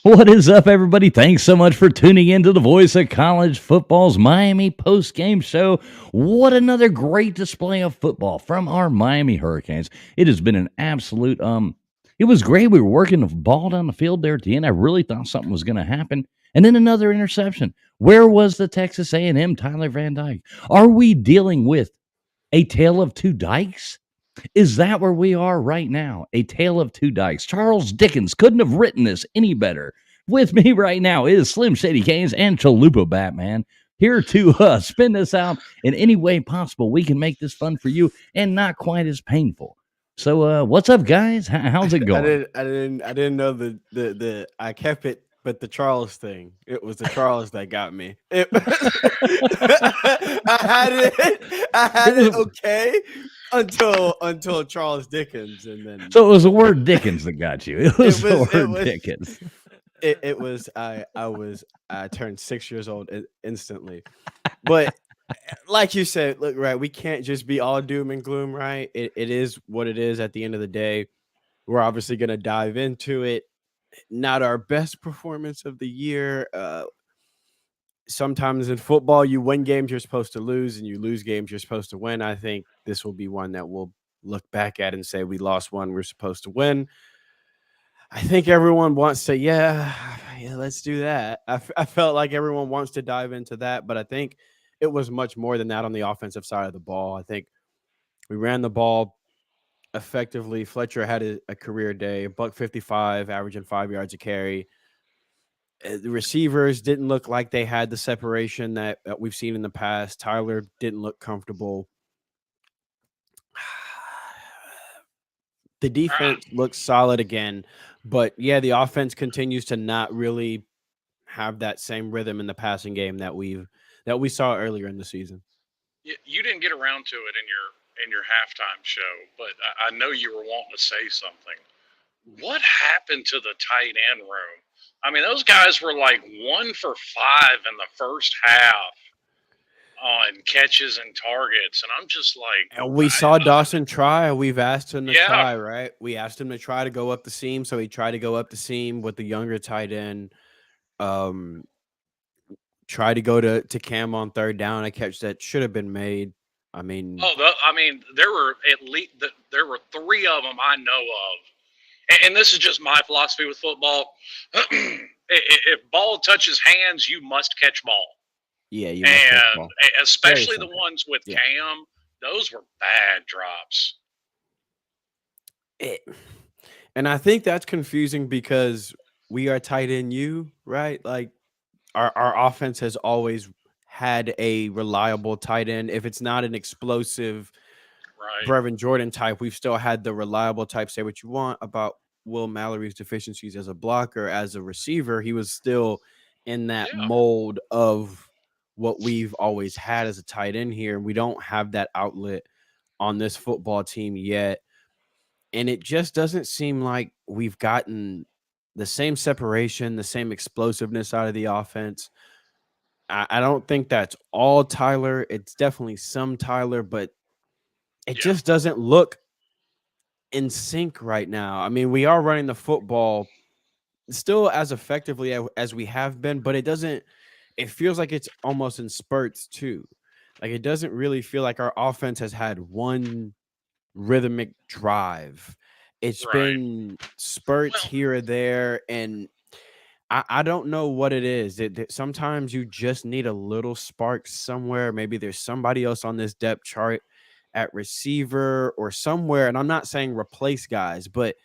What is up, everybody? Thanks so much for tuning in to the voice of college football's Miami post-game show. What another great display of football from our Miami Hurricanes. It has been an absolute it was great. We were working the ball down the field there at the end. I really thought something was going to happen. And then another interception. Where was the Texas A&M Tyler Van Dyke? Are we dealing with a tale of two Dykes? Is that where we are right now? A tale of two dykes. Charles Dickens couldn't have written this any better. With me right now is Slim Shady Canes and Chalupa Batman, here to spin this out in any way possible. We can make this fun for you and not quite as painful. So, what's up, guys? How's it going? I didn't know the I kept it, but the Charles thing. It was the Charles that got me. I had it okay until Charles Dickens, and then So it was the word Dickens that got you. It was the it word was Dickens. it was I turned 6 years old instantly, but like you said, look, right, we can't just be all doom and gloom, right? It is what it is at the end of the day. We're obviously going to dive into it. Not our best performance of the year. Sometimes in football, you win games you're supposed to lose, and you lose games you're supposed to win. I think this will be one that we'll look back at and say we lost one we're supposed to win. I think everyone wants to, yeah, let's do that. I felt like everyone wants to dive into that, but I think it was much more than that on the offensive side of the ball. I think we ran the ball effectively. Fletcher had a career day, $155, averaging 5 yards a carry. The receivers didn't look like they had the separation that we've seen in the past. Tyler didn't look comfortable. The defense looks solid again, but yeah, the offense continues to not really have that same rhythm in the passing game that we saw earlier in the season. You didn't get around to it in your halftime show, but I know you were wanting to say something. What happened to the tight end room? I mean, those guys were like 1 for 5 in the first half on catches and targets, and I'm just like, and we saw Dawson try. We've asked him to Yeah. try, right? We asked him to try to go up the seam, so he tried to go up the seam with the younger tight end. Try to go to Cam on third down, a catch that should have been made. I mean, there were at least there were 3 of them I know of, and this is just my philosophy with football. If ball touches hands, you must catch ball. Yeah, you must catch ball. Especially the ones with Cam, those were bad drops. And I think that's confusing because we are tight end you, right? Like our offense has always had a reliable tight end. If it's not an explosive Brevin Jordan type, we've still had the reliable type. Say what you want about Will Mallory's deficiencies as a blocker, as a receiver. He was still in that mold of what we've always had as a tight end here. And we don't have that outlet on this football team yet. And it just doesn't seem like we've gotten the same separation, the same explosiveness out of the offense. I don't think that's all Tyler. It's definitely some Tyler, but it just doesn't look in sync right now. I mean, we are running the football still as effectively as we have been, but it feels like it's almost in spurts too. Like it doesn't really feel like our offense has had one rhythmic drive. It's been spurts here or there, and I don't know what it is. Sometimes you just need a little spark somewhere. Maybe there's somebody else on this depth chart at receiver or somewhere, and I'm not saying replace guys, but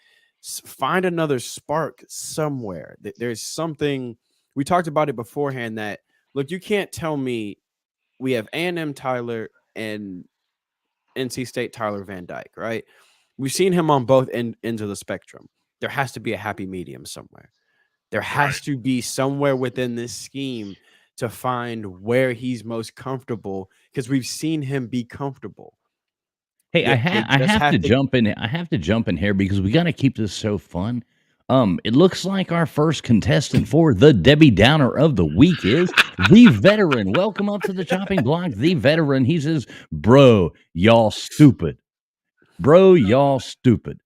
find another spark somewhere. There's something. We talked about it beforehand that, look, you can't tell me we have A&M Tyler and NC State Tyler Van Dyke, right? We've seen him on both ends of the spectrum. There has to be a happy medium somewhere. There has to be somewhere within this scheme to find where he's most comfortable, because we've seen him be comfortable. Hey, I have to jump in. I have to jump in here because we got to keep this so fun. It looks like our first contestant for the Debbie Downer of the week is the veteran. Welcome up to the chopping block, the veteran. He says, "Bro, y'all stupid. Bro, y'all stupid."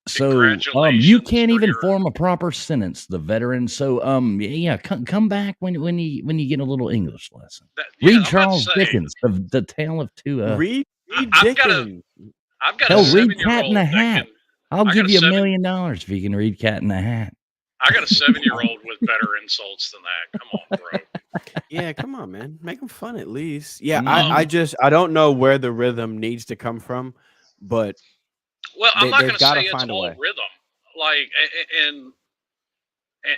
So, you Congratulations can't for even your. form a proper sentence, the veteran. So, yeah, come back when you get a little English lesson. Yeah, Read I'm about to Charles say. Dickens, the Tale of Two. Read I've got a Dickens. I've got a Hell, read Cat in 7-year-old the that Hat. can. I'll I got give a you $1 seven. million if you can read Cat in the Hat. I got a 7-year-old with better insults than that. Come on, bro. Yeah, come on, man. Make them fun at least. Yeah, Mhm. I don't know where the rhythm needs to come from, but Well, I'm not they've going to got say to it's find a all way. rhythm. Like,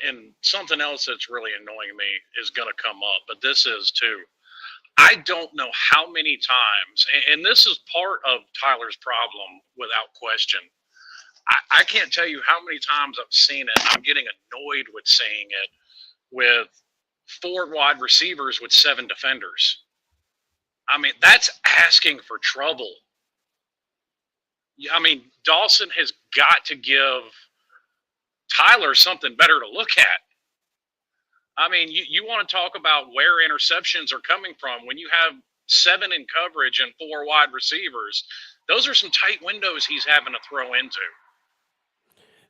and something else that's really annoying me is going to come up, but this is too. I don't know how many times, and this is part of Tyler's problem without question. I can't tell you how many times I've seen it. I'm getting annoyed with seeing it with 4 wide receivers with 7 defenders. I mean, that's asking for trouble. I mean, Dawson has got to give Tyler something better to look at. I mean, you want to talk about where interceptions are coming from when you have 7 in coverage and 4 wide receivers. Those are some tight windows he's having to throw into.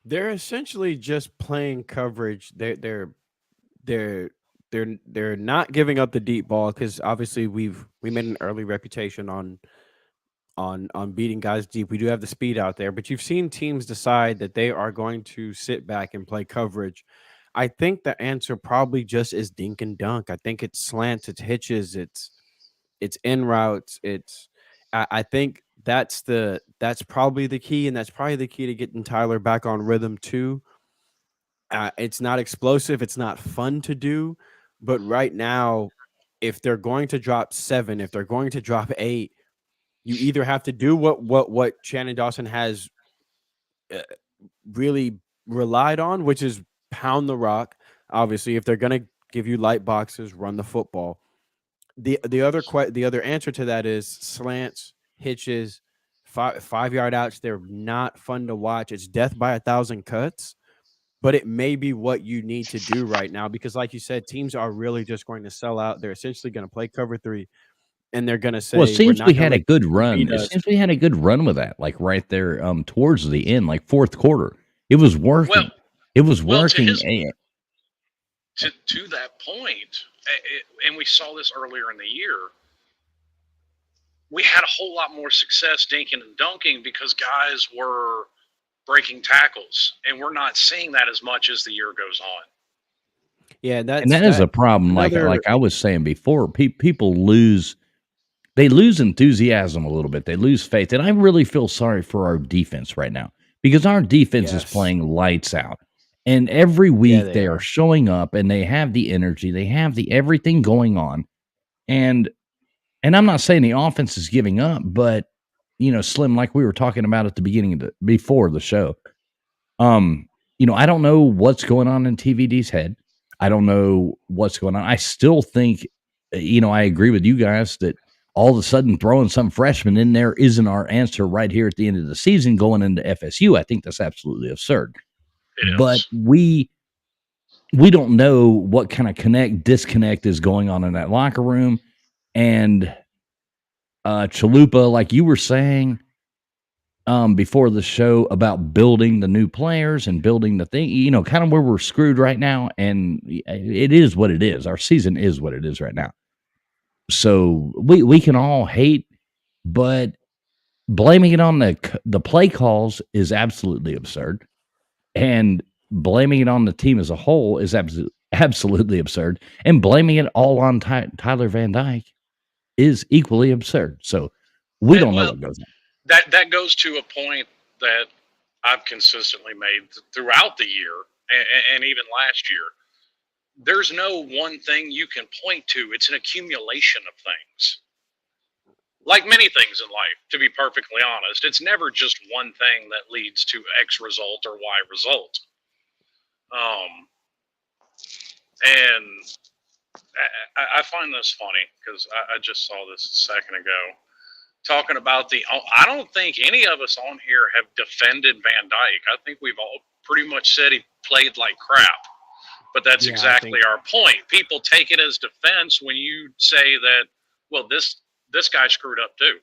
They're essentially just playing coverage. They're they're not giving up the deep ball because obviously we made an early reputation on beating guys deep. We do have the speed out there, but you've seen teams decide that they are going to sit back and play coverage. I think the answer probably just is dink and dunk. I think it's slants, it's hitches, it's in routes. I think that's probably the key, and that's probably the key to getting Tyler back on rhythm too. It's not explosive, it's not fun to do, but right now, if they're going to drop 7, if they're going to drop 8, you either have to do what Shannon Dawson has uh, really relied on, which is pound the rock. Obviously, if they're going to give you light boxes, run the football. The other answer to that is slants, hitches, 5 yard outs. They're not fun to watch. It's death by 1,000 cuts, but it may be what you need to do right now because, like you said, teams are really just going to sell out. They're essentially going to play cover 3, and they're going to Well, it say, "We're seems not we going to had a let good you run. beat It us." seems we had a good run with that, like right there, towards the end, like fourth quarter. It was Well, working. It was well, to working. his to that point, and we saw this earlier in the year. We had a whole lot more success dinking and dunking because guys were breaking tackles, and we're not seeing that as much as the year goes on. Yeah, And that's that is that. a problem. Like Another, like I was saying before, people lose they lose enthusiasm a little bit. They lose faith, and I really feel sorry for our defense right now because our defense is yes, playing lights out. And every yeah, week they they are are. showing up and they have the energy, they have the everything going on. And I'm not saying the offense is giving up, but Slim, like we were talking about at the beginning of before the show, um, I don't know what's going on in TVD's head. I don't know what's going on. I still think, I agree with you guys that all of a sudden throwing some freshman in there isn't our answer right here at the end of the season going into FSU. I think that's absolutely absurd. It But is. we don't know what kind of disconnect is going on in that locker room. And Chalupa, like you were saying, before the show about building the new players and building the thing, kind of where we're screwed right now. And it is what it is. Our season is what it is right now. So we can all hate, but blaming it on the play calls is absolutely absurd. And blaming it on the team as a whole is absolutely absurd. And blaming it all on Tyler Van Dyke is equally absurd. So we don't know Well, what goes on. that goes to a point that I've consistently made throughout the year and even last year. There's no one thing you can point to. It's an accumulation of things. Like many things in life, to be perfectly honest, it's never just one thing that leads to X result or Y result. Um, and I find this funny because I just saw this a second ago. Talking about I don't think any of us on here have defended Van Dyke. I think we've all pretty much said he played like crap. But that's Yeah, I exactly think our point. People take it as defense when you say that, well, this guy screwed up too.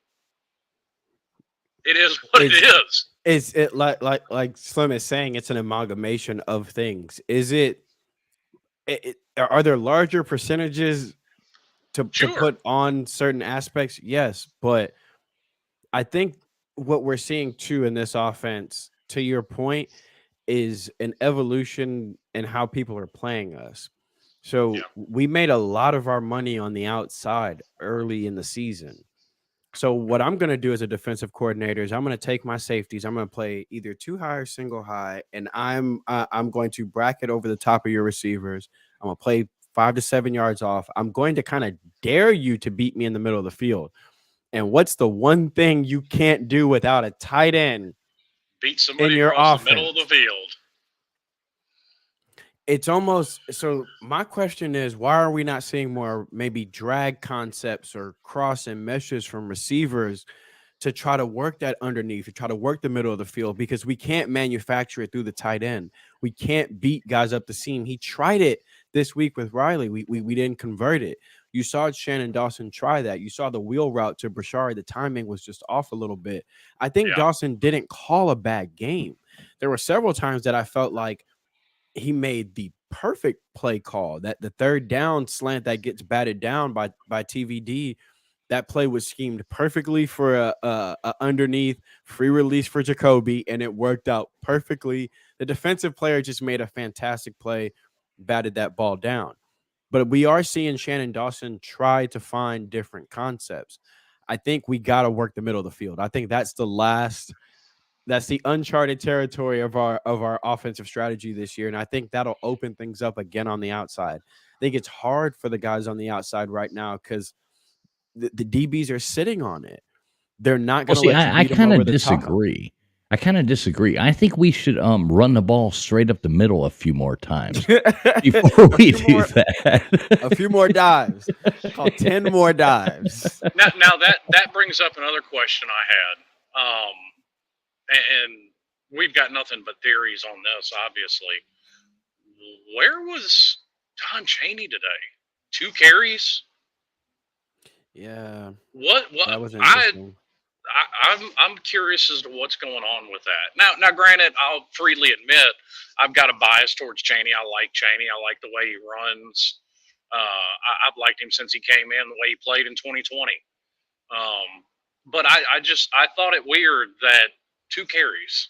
It is what it is. Is it like Slim is saying? It's an amalgamation of things. Is are there larger percentages to Sure. put on certain aspects? Yes, but I think what we're seeing too in this offense, to your point, is an evolution in how people are playing us. So Yeah. we made a lot of our money on the outside early in the season. So what I'm going to do as a defensive coordinator is I'm going to take my safeties. I'm going to play either two high or single high, and I'm going to bracket over the top of your receivers. I'm going to play 5 to 7 yards off. I'm going to kind of dare you to beat me in the middle of the field. And what's the one thing you can't do without a tight end Beat in somebody your across the middle of the offense? field. It's almost so. My question is, why are we not seeing more maybe drag concepts or cross and meshes from receivers to try to work that underneath, to try to work the middle of the field? Because we can't manufacture it through the tight end. We can't beat guys up the seam. He tried it this week with Riley. We didn't convert it. You saw Shannon Dawson try that. You saw the wheel route to Brashard. The timing was just off a little bit. I think Yeah. Dawson didn't call a bad game. There were several times that I felt like he made the perfect play call, that the third down slant that gets batted down by TVD. That play was schemed perfectly for a underneath free release for Jacoby, and it worked out perfectly. The defensive player just made a fantastic play, batted that ball down. But we are seeing Shannon Dawson try to find different concepts. I think we got to work the middle of the field. I think that's the uncharted territory of our offensive strategy this year, and I think that'll open things up again on the outside. I think it's hard for the guys on the outside right now because the DBs are sitting on it. They're not Well, going to see, let you I beat them kinda over the top. disagree. I kinda disagree. I think we should, run the ball straight up the middle a few more times before we do A that. few more dives. Call 10 more dives. Now that brings up another question I had. And we've got nothing but theories on this, obviously. Where was Don Chaney today? 2 carries? Yeah, What that was I interesting. I'm curious as to what's going on with that. Now, granted, I'll freely admit I've got a bias towards Cheney. I like Cheney. I like the way he runs. I've liked him since he came in, the way he played in 2020. But I thought it weird that 2 carries.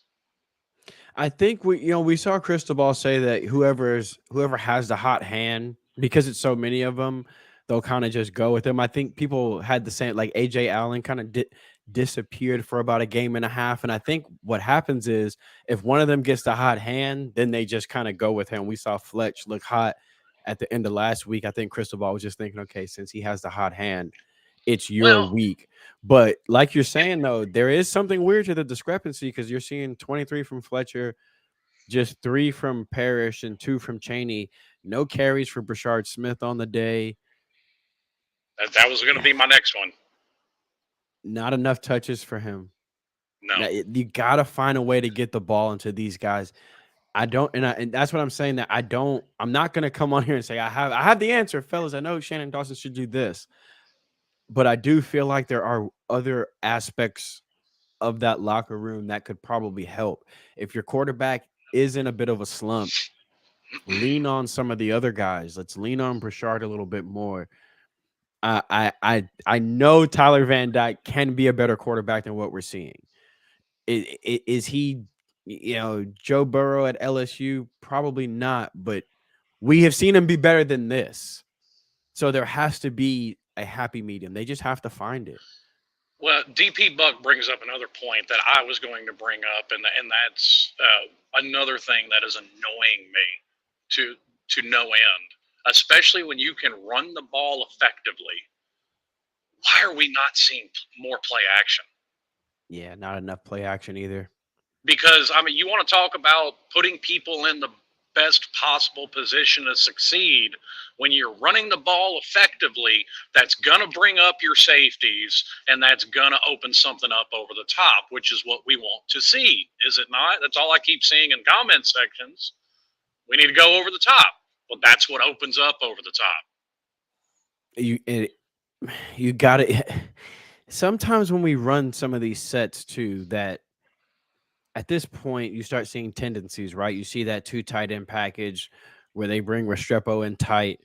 I think we saw Cristobal say that whoever has the hot hand, because it's so many of them, they'll kind of just go with them. I think people had the same, like AJ Allen kind of disappeared for about a game and a half, and I think what happens is if one of them gets the hot hand, then they just kind of go with him. We saw Fletch look hot at the end of last week. I think Cristobal was just thinking, okay, since he has the hot hand, it's your Well, week. But like you're it, saying, though, there is something weird to the discrepancy because you're seeing 23 from Fletcher, just 3 from Parrish, and 2 from Cheney. No carries for Brashard Smith on the day. that was going to be my next one. Not enough touches for him. No. Now, you got to find a way to get the ball into these guys. And that's what I'm saying. I'm not going to come on here and say I have the answer, fellas. I know Shannon Dawson should do this, but I do feel like there are other aspects of that locker room that could probably help. If your quarterback is in a bit of a slump, lean on some of the other guys. Let's lean on Brashard a little bit more. I know Tyler Van Dyke can be a better quarterback than what we're seeing. Is he, Joe Burrow at LSU? Probably not, but we have seen him be better than this. So there has to be a happy medium. They just have to find it. Well, DP Buck brings up another point that I was going to bring up, and that's another thing that is annoying me to no end, especially when you can run the ball effectively. Why are we not seeing more play action? Yeah, not enough play action either. Because I mean, you want to talk about putting people in the best possible position to succeed when you're running the ball effectively. That's going to bring up your safeties, and that's going to open something up over the top, which is what we want to see, is it not? That's all I keep seeing in comment sections. We need to go over the top. Well, that's what opens up over the top. You got to sometimes when we run some of these sets too, that at this point you start seeing tendencies, right? You see that 2 tight end package where they bring Restrepo in tight.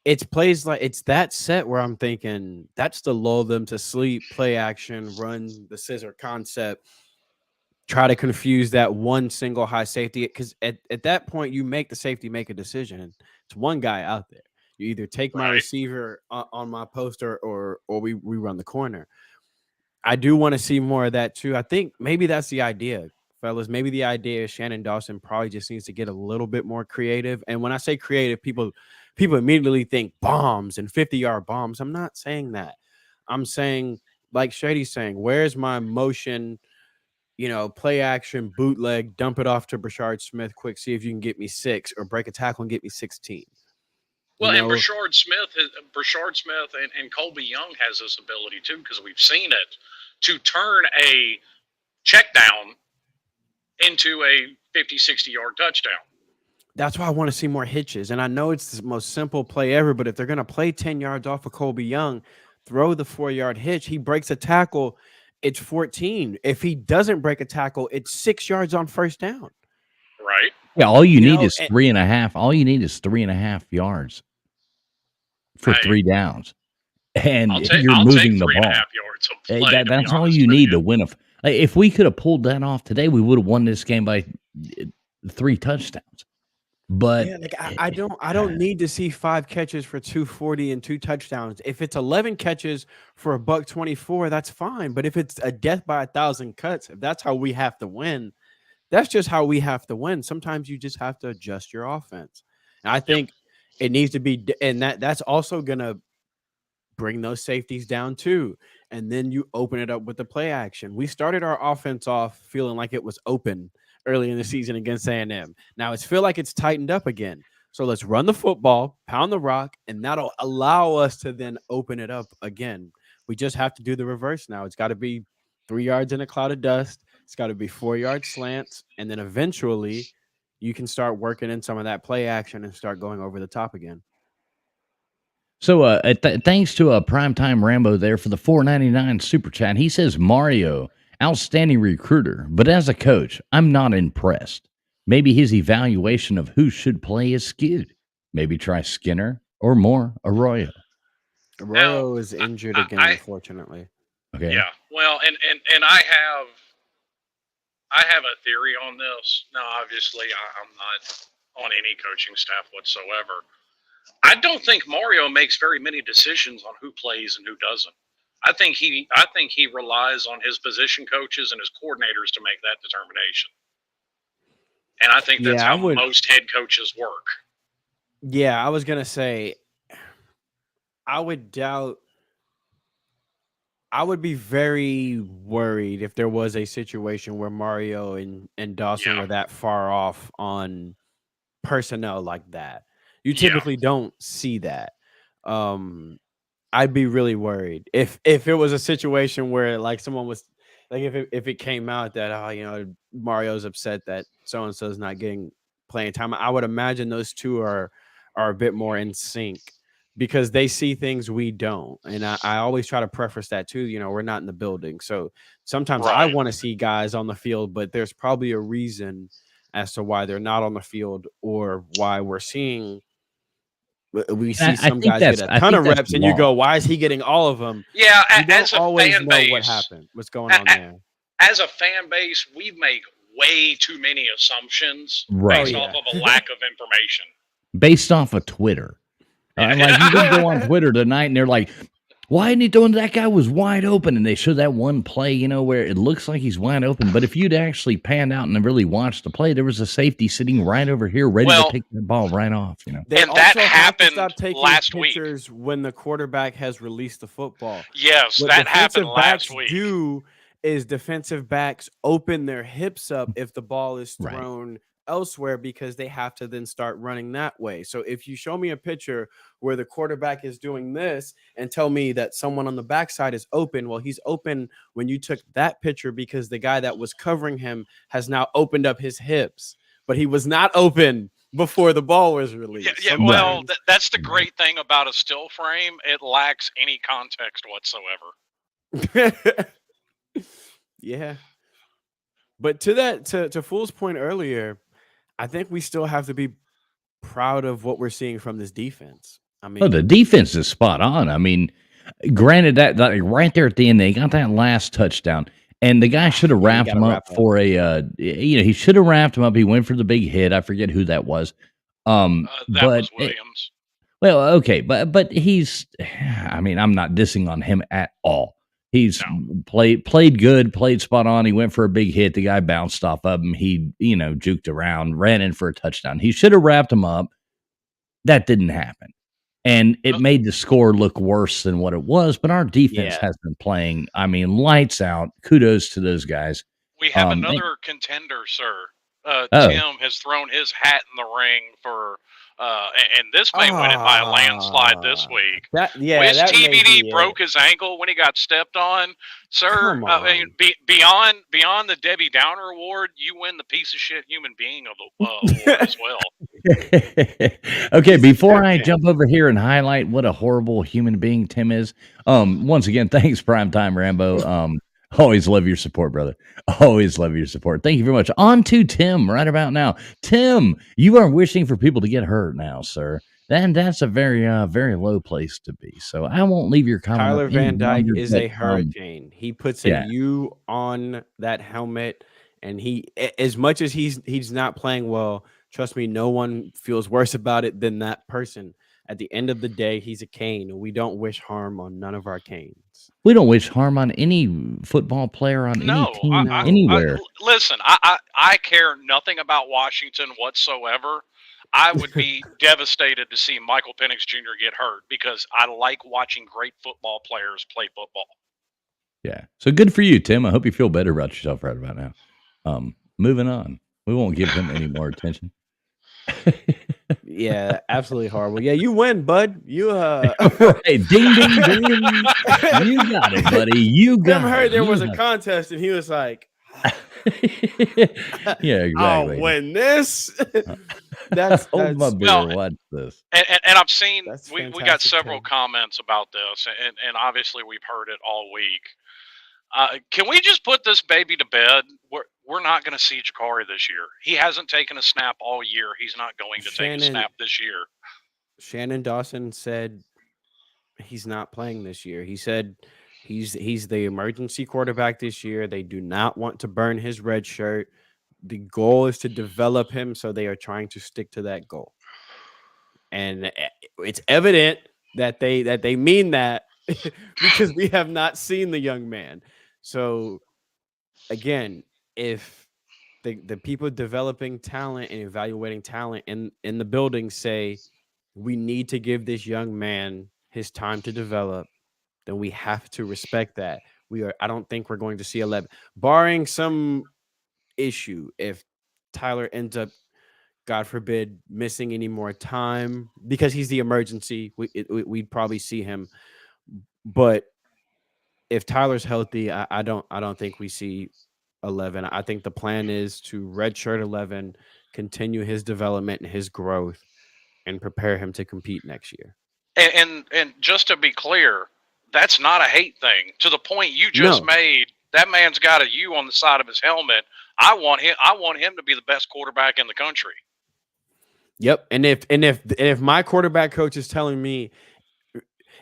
It's plays like it's that set where I'm thinking that's to lull them to sleep, play action, run the scissor concept, try to confuse that one single high safety. Because at that point, you make the safety make a decision. And it's one guy out there. You either take my Right. receiver on my poster or we run the corner. I do want to see more of that too. I think maybe that's the idea, fellas. Maybe the idea is Shannon Dawson probably just needs to get a little bit more creative. And when I say creative, people immediately think bombs and 50-yard bombs. I'm not saying that. I'm saying, like Shady's saying, where's my motion, play action, bootleg, dump it off to Brashard Smith quick, see if you can get me 6 or break a tackle and get me 16. Well, and Brashard Smith and Colby Young has this ability too, because we've seen it, to turn a check down into a 50, 60-yard touchdown. That's why I want to see more hitches. And I know it's the most simple play ever, but if they're going to play 10 yards off of Colby Young, throw the 4-yard hitch. He breaks a tackle, it's 14. If he doesn't break a tackle, it's 6 yards on first down. Right. Yeah, all you need is 3.5. All you need is 3.5 yards for 3 downs. And you're moving the ball. 3.5 yards of play, that's all you need to win. If we could have pulled that off today, we would have won this game by 3 touchdowns. But yeah, I don't need to see 5 catches for 240 and 2 touchdowns. If it's 11 catches for $124, that's fine. But if it's a death by 1,000 cuts, if that's how we have to win, that's just how we have to win. Sometimes you just have to adjust your offense. And I think it needs to be, and that's also gonna bring those safeties down too. And then you open it up with the play action. We started our offense off feeling like it was open early in the season against A&M. Now it's feel like it's tightened up again. So let's run the football, pound the rock, and that'll allow us to then open it up again. We just have to do the reverse now. It's got to be 3 yards in a cloud of dust. It's got to be 4-yard slants. And then eventually you can start working in some of that play action and start going over the top again. So thanks to Primetime Rambo there for the $4.99 super chat. He says, Mario, outstanding recruiter, but as a coach, I'm not impressed. Maybe his evaluation of who should play is skewed. Maybe try Skinner or more Arroyo. Arroyo is injured again, unfortunately. Okay. Yeah. Well, and I have a theory on this. Now, obviously, I'm not on any coaching staff whatsoever. I don't think Mario makes very many decisions on who plays and who doesn't. I think he relies on his position coaches and his coordinators to make that determination. And I think that's how most head coaches work. Yeah, I was going to say, I would be very worried if there was a situation where Mario and Dawson were that far off on personnel like that. You typically don't see that. I'd be really worried if it was a situation where like someone was like if it came out that Mario's upset that so and so is not getting playing time. I would imagine those two are a bit more in sync because they see things we don't. And I always try to preface that too. We're not in the building, so sometimes I want to see guys on the field, but there's probably a reason as to why they're not on the field or why we're seeing. We see some guys get a ton of reps, and you go, "Why is he getting all of them?" Yeah, you don't always know what happened, what's going on there. As a fan base, we make way too many assumptions based off of a lack of information. Based off of Twitter, like you can go on Twitter tonight, and they're like, "Why isn't he doing that? Guy was wide open," and they show that one play, where it looks like he's wide open. But if you'd actually panned out and really watched the play, there was a safety sitting right over here, ready to pick the ball right off. They and that happened last week when the quarterback has released the football. Yes, that happened last week. Defensive backs open their hips up if the ball is thrown elsewhere because they have to then start running that way. So if you show me a picture where the quarterback is doing this and tell me that someone on the backside is open, well, he's open when you took that picture because the guy that was covering him has now opened up his hips, but he was not open before the ball was released. Yeah, well, that's the great thing about a still frame. It lacks any context whatsoever. Yeah. But to Fool's point earlier, I think we still have to be proud of what we're seeing from this defense. I Oh, the mean, defense is spot on. I mean, granted that like, right there at the end, they got that last touchdown, and the guy should have yeah, you wrapped gotta him up wrap up. for he should have wrapped him up. He went for the big hit. I forget who that was. That But was Williams. well, okay, but he's I mean, I'm not dissing on him at all. He's No. played good, played spot on. He went for a big hit. The guy bounced off of him. He, juked around, ran in for a touchdown. He should have wrapped him up. That didn't happen. And it Uh, made the score look worse than what it was, but our defense Yeah. has been playing, I mean, lights out. Kudos to those guys. We have And another contender, sir. oh, Tim has thrown his hat in the ring for, and this may win it by a landslide this week. That Wish that may TBD be it. broke his ankle when he got stepped on, sir. Come I mean, on. beyond the Debbie Downer award, you win the piece of shit human being of the award as well. okay, He's a before I champion. jump over here and highlight what a horrible human being Tim is, once again, thanks, Primetime Rambo. Always love your support, brother. Always love your support. Thank you very much. On to Tim right about now. Tim, you are wishing for people to get hurt now, sir. And that's a very, very low place to be. So I won't leave your comment Tyler up any Van Dyke longer, is but, a hurricane. He puts yeah. a U on that helmet, and as much as he's not playing well, trust me, no one feels worse about it than that person. At the end of the day, he's a cane, and we don't wish harm on none of our canes. We don't wish harm on any football player on any No, team No. anywhere. listen. I care nothing about Washington whatsoever. I would be devastated to see Michael Penix Jr. get hurt because I like watching great football players play football. Yeah. So good for you, Tim. I hope you feel better about yourself right about now. Moving on. We won't give him any more attention. Yeah, absolutely horrible. Yeah, you win, bud. You Right. Ding, ding, ding. You got it, buddy. You Tim got heard it. there You was a got contest, and he was like, it. Yeah, exactly. "I'll win this." That's Hold my beer. Well, Watch this. And I've seen That's we got fantastic, several Tim. comments about this, and obviously we've heard it all week. Can we just put this baby to bed? We're not going to see Jakari this year. He hasn't taken a snap all year. He's not going to take a snap this year. Shannon Dawson said he's not playing this year. He said he's the emergency quarterback this year. They do not want to burn his red shirt. The goal is to develop him, so they are trying to stick to that goal. And it's evident that they mean that because we have not seen the young man. So again, if the people developing talent and evaluating talent in the building say we need to give this young man his time to develop, then we have to respect that. I don't think we're going to see 11, barring some issue. If Tyler ends up, God forbid, missing any more time because he's the emergency, we'd probably see him. But if Tyler's healthy, I don't think we see 11. I think the plan is to redshirt 11, continue his development and his growth, and prepare him to compete next year. And just to be clear, that's not a hate thing. To the point you just made, that man's got a U on the side of his helmet. I want him to be the best quarterback in the country. Yep. And if my quarterback coach is telling me,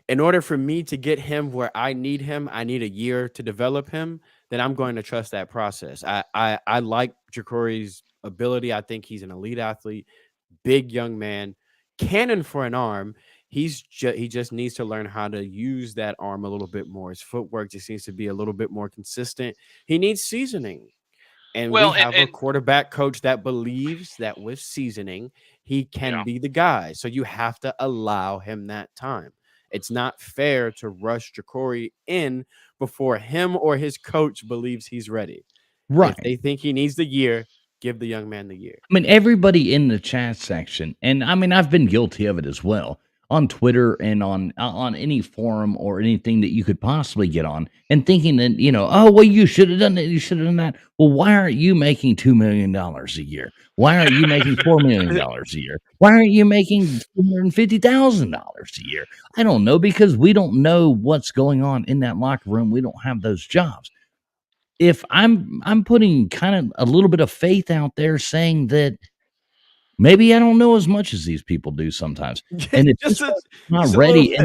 in order for me to get him where I need him, I need a year to develop him, then I'm going to trust that process. I like Jakori's ability. I think he's an elite athlete, big young man, cannon for an arm. He just needs to learn how to use that arm a little bit more. His footwork just needs to be a little bit more consistent. He needs seasoning. And we have a quarterback coach that believes that with seasoning, he can be the guy. So you have to allow him that time. It's not fair to rush Jakori in before him or his coach believes he's ready. Right. If they think he needs the year, give the young man the year. I mean, everybody in the chat section, and I mean, I've been guilty of it as well, on Twitter and on any forum or anything that you could possibly get on, and thinking that, oh, well, you should have done that, you should have done that. Well, why aren't you making $2 million a year? Why aren't you making $4 million a year? Why aren't you making $250,000 a year? I don't know, because we don't know what's going on in that locker room. We don't have those jobs. If I'm putting kind of a little bit of faith out there, saying that maybe I don't know as much as these people do sometimes. And if just this a, one's not just a little ready, bit.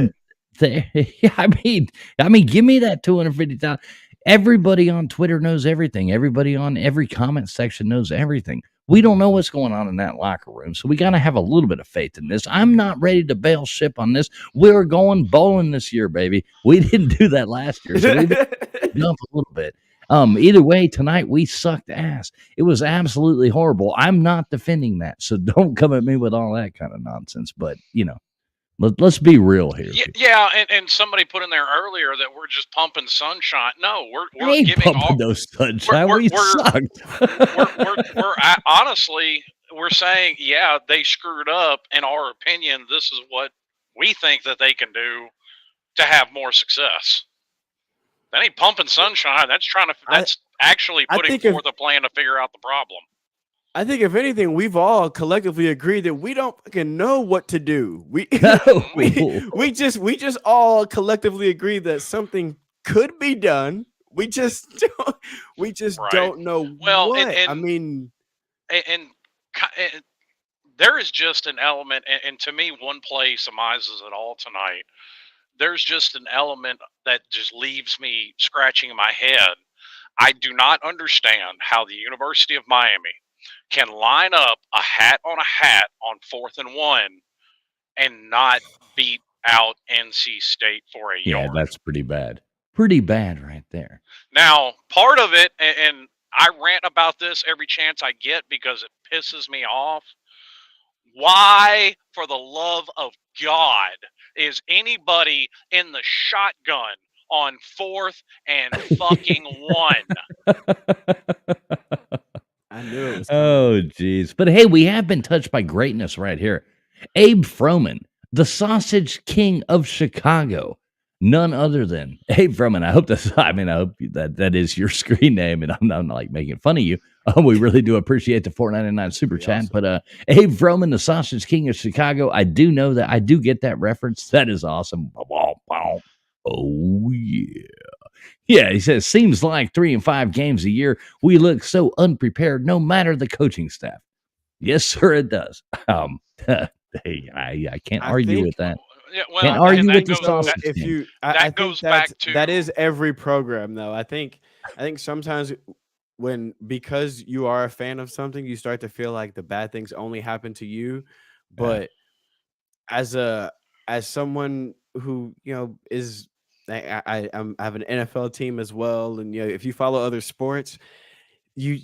and yeah, I mean, give me that 250,000. Everybody on Twitter knows everything. Everybody on every comment section knows everything. We don't know what's going on in that locker room, so we got to have a little bit of faith in this. I'm not ready to bail ship on this. We're going bowling this year, baby. We didn't do that last year, so we jump a little bit. Either way, tonight we sucked ass. It was absolutely horrible. I'm not defending that, so don't come at me with all that kind of nonsense. But let's be real here. Yeah, and somebody put in there earlier that we're just pumping sunshine. No, I we're ain't giving pumping all. those sunshine. we're- We we're- sucked. Honestly, we're saying, yeah, they screwed up. In our opinion, this is what we think that they can do to have more success. That ain't pumping sunshine. That's actually I putting think forth a plan to figure out the problem. I think if anything, we've all collectively agreed that we don't fucking know what to do. We No. we just all collectively agree that something could be done. We just Right. don't know Well, what. and I mean, and there is just an element, and to me, one play surmises it all tonight. There's just an element that just leaves me scratching my head. I do not understand how the University of Miami can line up a hat on 4th and 1 and not beat out NC State for a Yeah, yard. that's pretty bad. Pretty bad right there. Now, part of it, and I rant about this every chance I get because it pisses me off. Why, for the love of God, is anybody in the shotgun on 4th and fucking 1? I knew it was coming. Oh, geez. But hey, we have been touched by greatness right here. Abe Froman, the Sausage King of Chicago. None other than Abe Froman. I hope that is your screen name, and I'm not like making fun of you. We really do appreciate the $4.99 super chat. Awesome. But Abe Froman, the Sausage King of Chicago, I do know that. I do get that reference. That is awesome. Oh, yeah. Yeah, he says, seems like 3 and 5 games a year, we look so unprepared, no matter the coaching staff. Yes, sir, it does. Hey, I can't argue with that. Yeah, well, Can't argue with the goes, sausage that, king. that goes back to that is every program though. I think sometimes because you are a fan of something, you start to feel like the bad things only happen to you. But as someone who is I have an NFL team as well, and if you follow other sports,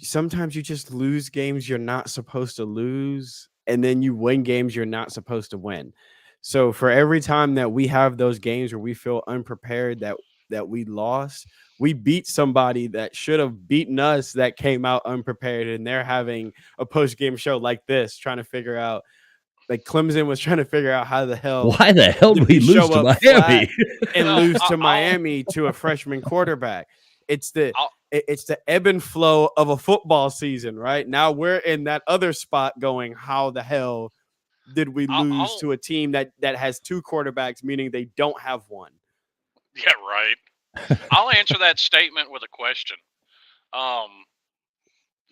sometimes you just lose games you're not supposed to lose, and then you win games you're not supposed to win. So for every time that we have those games where we feel unprepared that we lost, we beat somebody that should have beaten us that came out unprepared, and they're having a post-game show like this, trying to figure out, like Clemson was trying to figure out why the hell did we lose to Miami and lose to Miami to a freshman quarterback. It's the ebb and flow of a football season, right? Now we're in that other spot going, how the hell did we lose to a team that has 2 quarterbacks, meaning they don't have one? Yeah, right. I'll answer that statement with a question.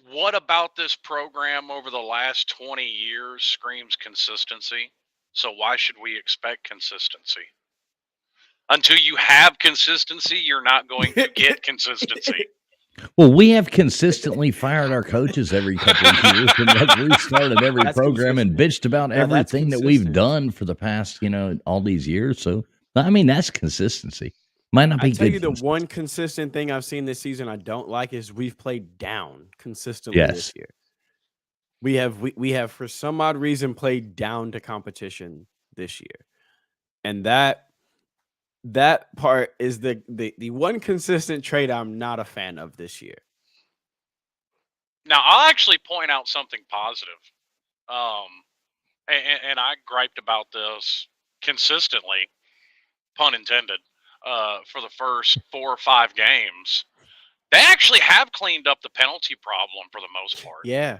What about this program over the last 20 years screams consistency? So why should we expect consistency? Until you have consistency, you're not going to get consistency. Well, we have consistently fired our coaches every couple of years and have restarted every program and bitched about everything that we've done for the past, all these years. So, I mean, that's consistency. Might not be I tell good. you, the one consistent thing I've seen this season I don't like is we've played down consistently this year. We have for some odd reason played down to competition this year, and that part is the one consistent trait I'm not a fan of this year. Now, I'll actually point out something positive. And I griped about this consistently, pun intended, for the first 4 or 5 games, they actually have cleaned up the penalty problem for the most part. Yeah,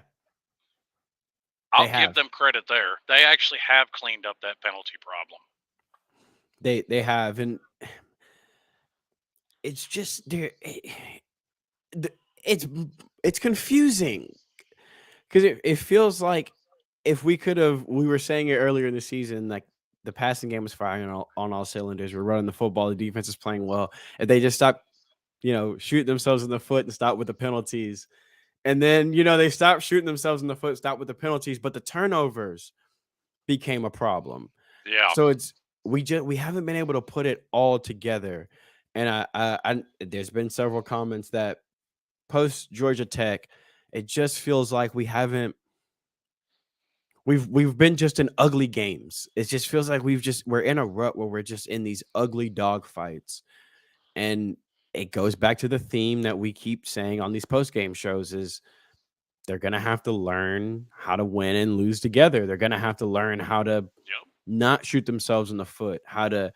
I'll give have. them credit there. They actually have cleaned up that penalty problem. They have, and it's just there. It's it's confusing because it feels like if we could have, we were saying it earlier in the season, like the passing game was firing on all cylinders. We're running the football. The defense is playing well. If they just stop, shoot themselves in the foot and stop with the penalties, and then they stopped shooting themselves in the foot, stop with the penalties, but the turnovers became a problem. Yeah. So we haven't been able to put it all together. And I there's been several comments that post Georgia Tech, it just feels like we've been just in ugly games. It just feels like we're in a rut where we're just in these ugly dog fights. And it goes back to the theme that we keep saying on these post game shows is they're going to have to learn how to win and lose together. They're going to have to learn how to not shoot themselves in the foot, how to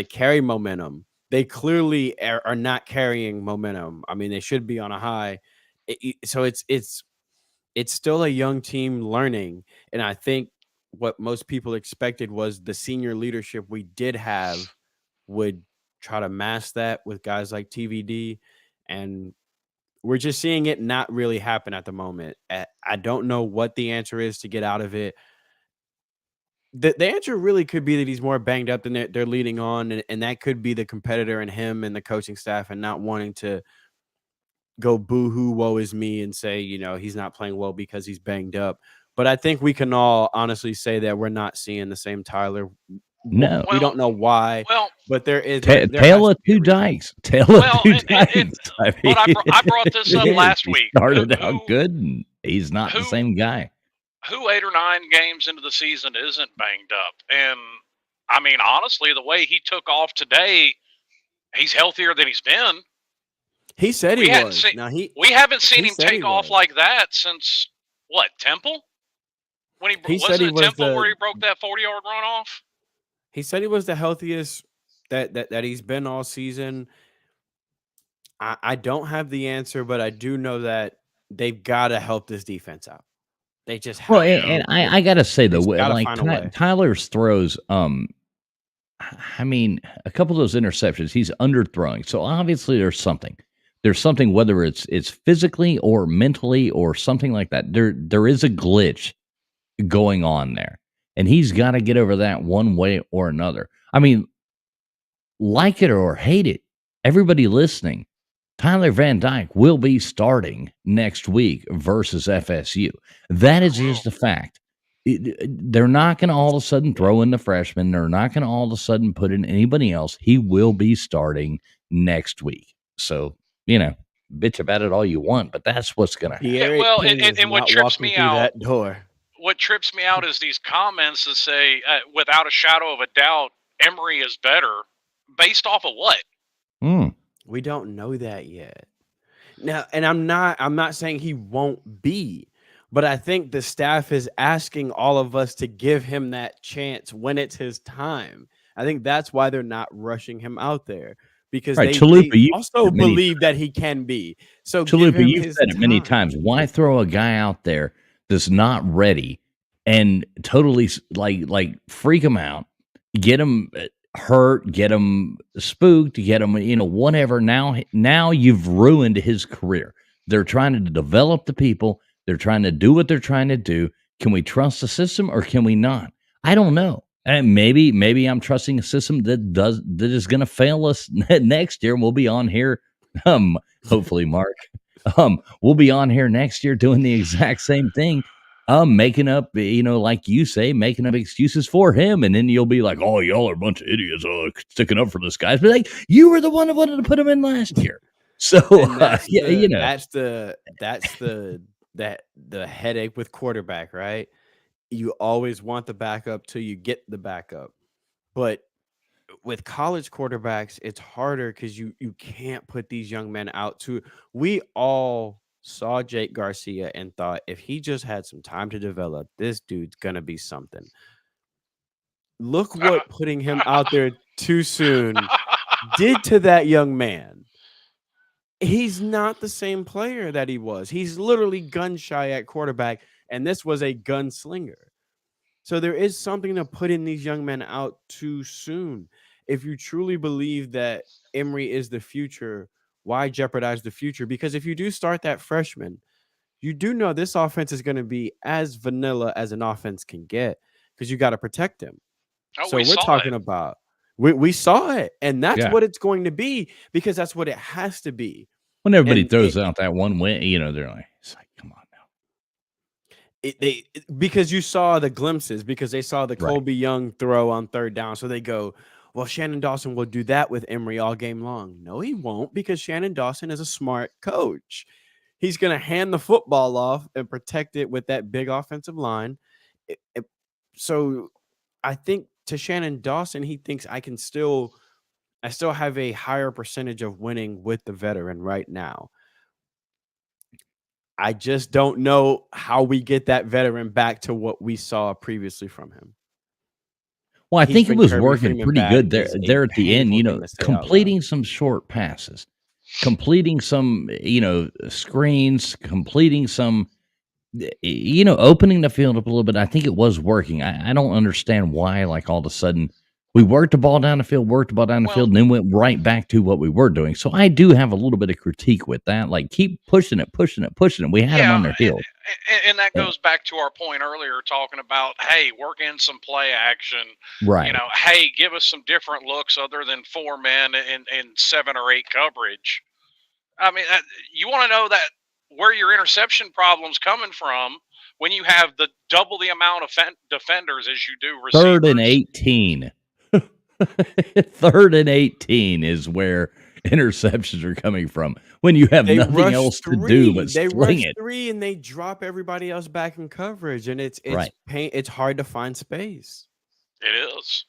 carry momentum. They clearly are not carrying momentum. I mean, they should be on a high. So it's still a young team learning. And I think what most people expected was the senior leadership we did have would try to mask that with guys like TVD. And we're just seeing it not really happen at the moment. I don't know what the answer is to get out of it. The answer really could be that he's more banged up than they're leading on, and that could be the competitor in him and the coaching staff and not wanting to go boo-hoo, woe is me, and say, he's not playing well because he's banged up. But I think we can all honestly say that we're not seeing the same Tyler. No. We don't know why, but there is Tale of two Dykes. Tale of two Dykes. But I brought this up last week. Started out good, and he's not the same guy. Who 8 or 9 games into the season isn't banged up? And I mean, honestly, the way he took off today, he's healthier than he's been. He said he was. We haven't seen him take off like that since what, Temple? When he said he was Temple where he broke that 40-yard run off. He said he was the healthiest that he's been all season. I don't have the answer, but I do know that they've got to help this defense out. They just have. Well, and I gotta say though, like Tyler's throws, I mean, a couple of those interceptions, he's underthrowing. So obviously there's something. There's something, whether it's physically or mentally or something like that. There is a glitch going on there, and he's got to get over that one way or another. I mean, like it or hate it, everybody listening, Tyler Van Dyke will be starting next week versus FSU. That is just a fact. They're not going to all of a sudden throw in the freshman. They're not going to all of a sudden put in anybody else. He will be starting next week. So, bitch about it all you want, but that's what's going to happen. Yeah, well, and what trips me out, what trips me out is these comments that say, without a shadow of a doubt, Emory is better. Based off of what? We don't know that yet. Now, and I'm not saying he won't be, but I think the staff is asking all of us to give him that chance when it's his time. I think that's why they're not rushing him out there, because they also believe that he can be. So Chalupa, you've said it many times. Why throw a guy out there that's not ready and totally like freak him out, get him hurt, get him spooked, get him, whatever. Now you've ruined his career. They're trying to develop the people. They're trying to do what they're trying to do. Can we trust the system or can we not? I don't know. And maybe I'm trusting a system that is going to fail us next year. And we'll be on here. Hopefully, Mark, we'll be on here next year doing the exact same thing. Making up, like you say, making up excuses for him, and then you'll be like, "Oh, y'all are a bunch of idiots, sticking up for this guy." But like, you were the one that wanted to put him in last year, so that's the headache with quarterback, right? You always want the backup till you get the backup, but with college quarterbacks, it's harder because you can't put these young men out to. We all saw Jake Garcia and thought if he just had some time to develop, this dude's gonna be something. look what putting him out there too soon did to that young man. He's not the same player that he was. He's literally gun shy at quarterback, and this was a gunslinger. So there is something to putting these young men out too soon. If you truly believe that Emory is the future, why jeopardize the future? Because if you do start that freshman, you do know this offense is going to be as vanilla as an offense can get because you got to protect him. Oh, So we we're saw talking it. about we saw it, and that's Yeah. what it's going to be because that's what it has to be. When everybody And throws out that one win, they're like, it's like, come on now. because you saw the glimpses, because they saw the Right. Colby Young throw on third down, so they go, well, Shannon Dawson will do that with Emory all game long. No, he won't, because Shannon Dawson is a smart coach. He's going to hand the football off and protect it with that big offensive line. So I think to Shannon Dawson, he thinks I still have a higher percentage of winning with the veteran right now. I just don't know how we get that veteran back to what we saw previously from him. Well, I think it Heath was Kirby working Freeman pretty back good there is a there at the end, painful thing to say out loud. completing some short passes, completing some, screens, completing some, opening the field up a little bit. I think it was working. I don't understand why, like, all of a sudden we worked the ball down the field, Well, and then went right back to what we were doing. So I do have a little bit of critique with that. Like, keep pushing it. We had them yeah, on their heels. and that Yeah. goes back to our point earlier talking about, hey, work in some play action. Right. Hey, give us some different looks other than 4 men and 7 or 8 coverage. I mean, you want to know that where your interception problem's coming from when you have the double the amount of defenders as you do receivers. 3rd and 18. 3rd and 18 is where interceptions are coming from when you have They nothing rush else to 3. do but They sling rush it. 3 and they drop everybody else back in coverage, and it's Right. it's hard to find space. It is.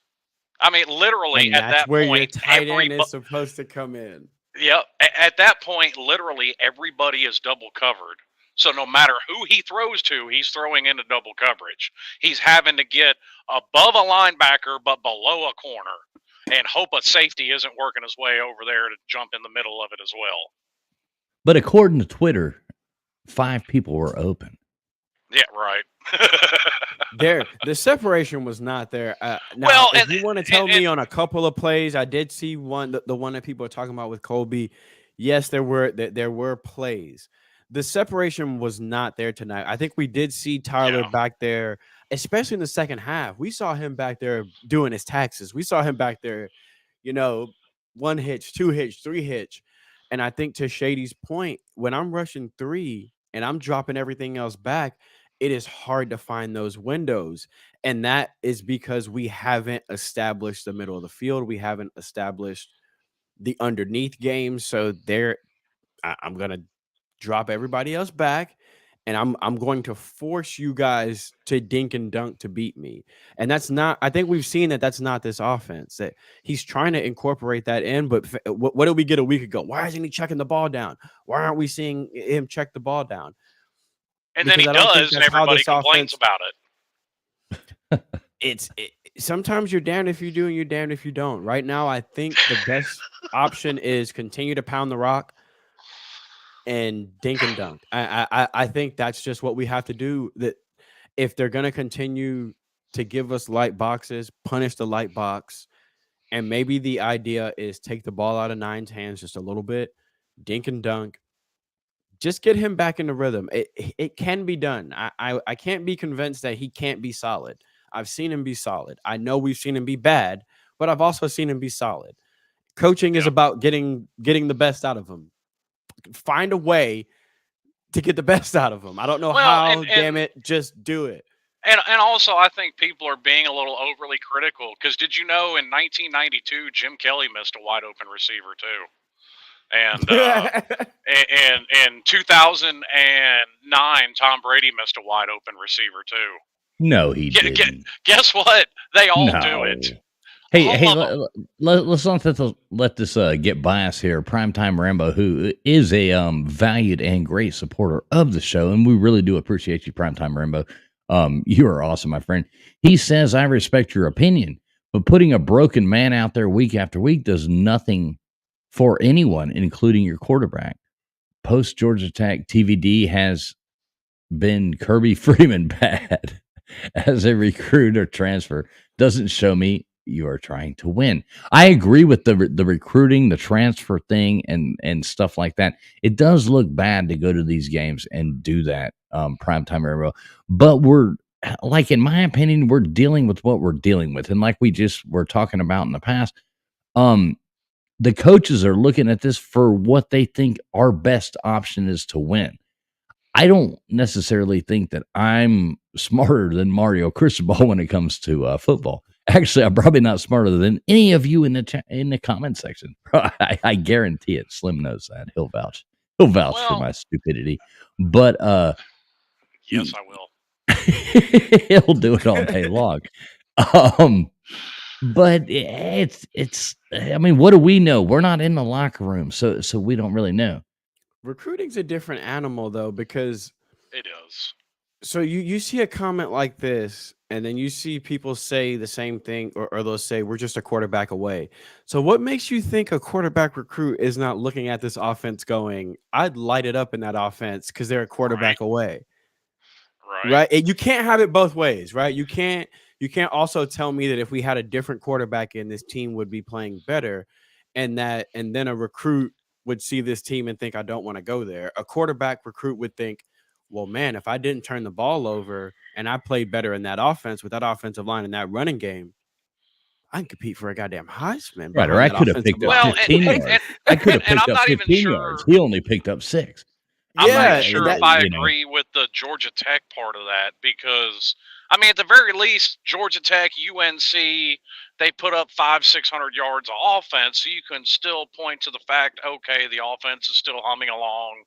I mean, literally And at that's that where your point, tight end is supposed to come in. Yep. At that point, literally everybody is double covered. So no matter who he throws to, he's throwing into double coverage. He's having to get above a linebacker but below a corner and hope a safety isn't working his way over there to jump in the middle of it as well. But according to Twitter, 5 people were open. Yeah, right. The separation was not there. Now, Well, if you want to tell me on a couple of plays, I did see one, the one that people are talking about with Colby. Yes, there were plays. The separation was not there tonight. I think we did see Tyler back there, especially in the second half. We saw him back there doing his taxes. We saw him back there, 1 hitch, 2 hitch, 3 hitch. And I think to Shady's point, when I'm rushing 3 and I'm dropping everything else back, it is hard to find those windows. And that is because we haven't established the middle of the field. We haven't established the underneath game. So I'm going to drop everybody else back, and I'm going to force you guys to dink and dunk to beat me. And that's not, I think we've seen that's not this offense, that he's trying to incorporate that in. But what did we get a week ago? Why isn't he checking the ball down? Why aren't we seeing him check the ball down? And Because then he I don't think does, and that's how everybody this complains offense- about it. Sometimes you're damned if you do and you're damned if you don't. Right now, I think the best option is continue to pound the rock and dink and dunk. I think that's just what we have to do. That if they're going to continue to give us light boxes, punish the light box, and maybe the idea is take the ball out of Nine's hands just a little bit, dink and dunk, just get him back in the rhythm. It can be done. I can't be convinced that he can't be solid. I've seen him be solid. I know we've seen him be bad, but I've also seen him be solid. Coaching is about getting the best out of him. Find a way to get the best out of him. I don't know how. Damn it, just do it. And also, I think people are being a little overly critical because did you know in 1992 Jim Kelly missed a wide open receiver too, and in 2009 Tom Brady missed a wide open receiver too. No, he didn't. Guess what? They all do it. Hey, let's not let this get by us here. Primetime Rambo, who is a valued and great supporter of the show, and we really do appreciate you, Primetime Rambo. You are awesome, my friend. He says, I respect your opinion, but putting a broken man out there week after week does nothing for anyone, including your quarterback. Post Georgia Tech TVD has been Kirby Freeman bad as a recruit or transfer. Doesn't show me you are trying to win. I agree with the recruiting, the transfer thing, and stuff like that. It does look bad to go to these games and do that primetime era. But we're like, in my opinion, we're dealing with what we're dealing with, and like we just were talking about in the past, the coaches are looking at this for what they think our best option is to win. I don't necessarily think that I'm smarter than Mario Cristobal when it comes to football. Actually, I'm probably not smarter than any of you in the comment section. I guarantee it. Slim knows that. He'll vouch. He'll vouch for my stupidity. But yes, I will. he'll do it all day long. But it's. I mean, what do we know? We're not in the locker room, so we don't really know. Recruiting's a different animal though, because It is. so you see a comment like this, and then you see people say the same thing, or they'll say we're just a quarterback away. So what makes you think a quarterback recruit is not looking at this offense going, I'd light it up in that offense because they're a quarterback away? Right. And you can't have it both ways, right? You can't also tell me that if we had a different quarterback in, this team would be playing better, and then a recruit would see this team and think, I don't want to go there. A quarterback recruit would think, well, man, if I didn't turn the ball over and I played better in that offense with that offensive line and that running game, I can compete for a goddamn Heisman. Right, or I could have picked up 15 yards. I could have picked up 15 yards. He only picked up 6. I'm not sure if I agree with the Georgia Tech part of that, because, I mean, at the very least, Georgia Tech, UNC, they put up 500-600 yards of offense, so you can still point to the fact, okay, the offense is still humming along.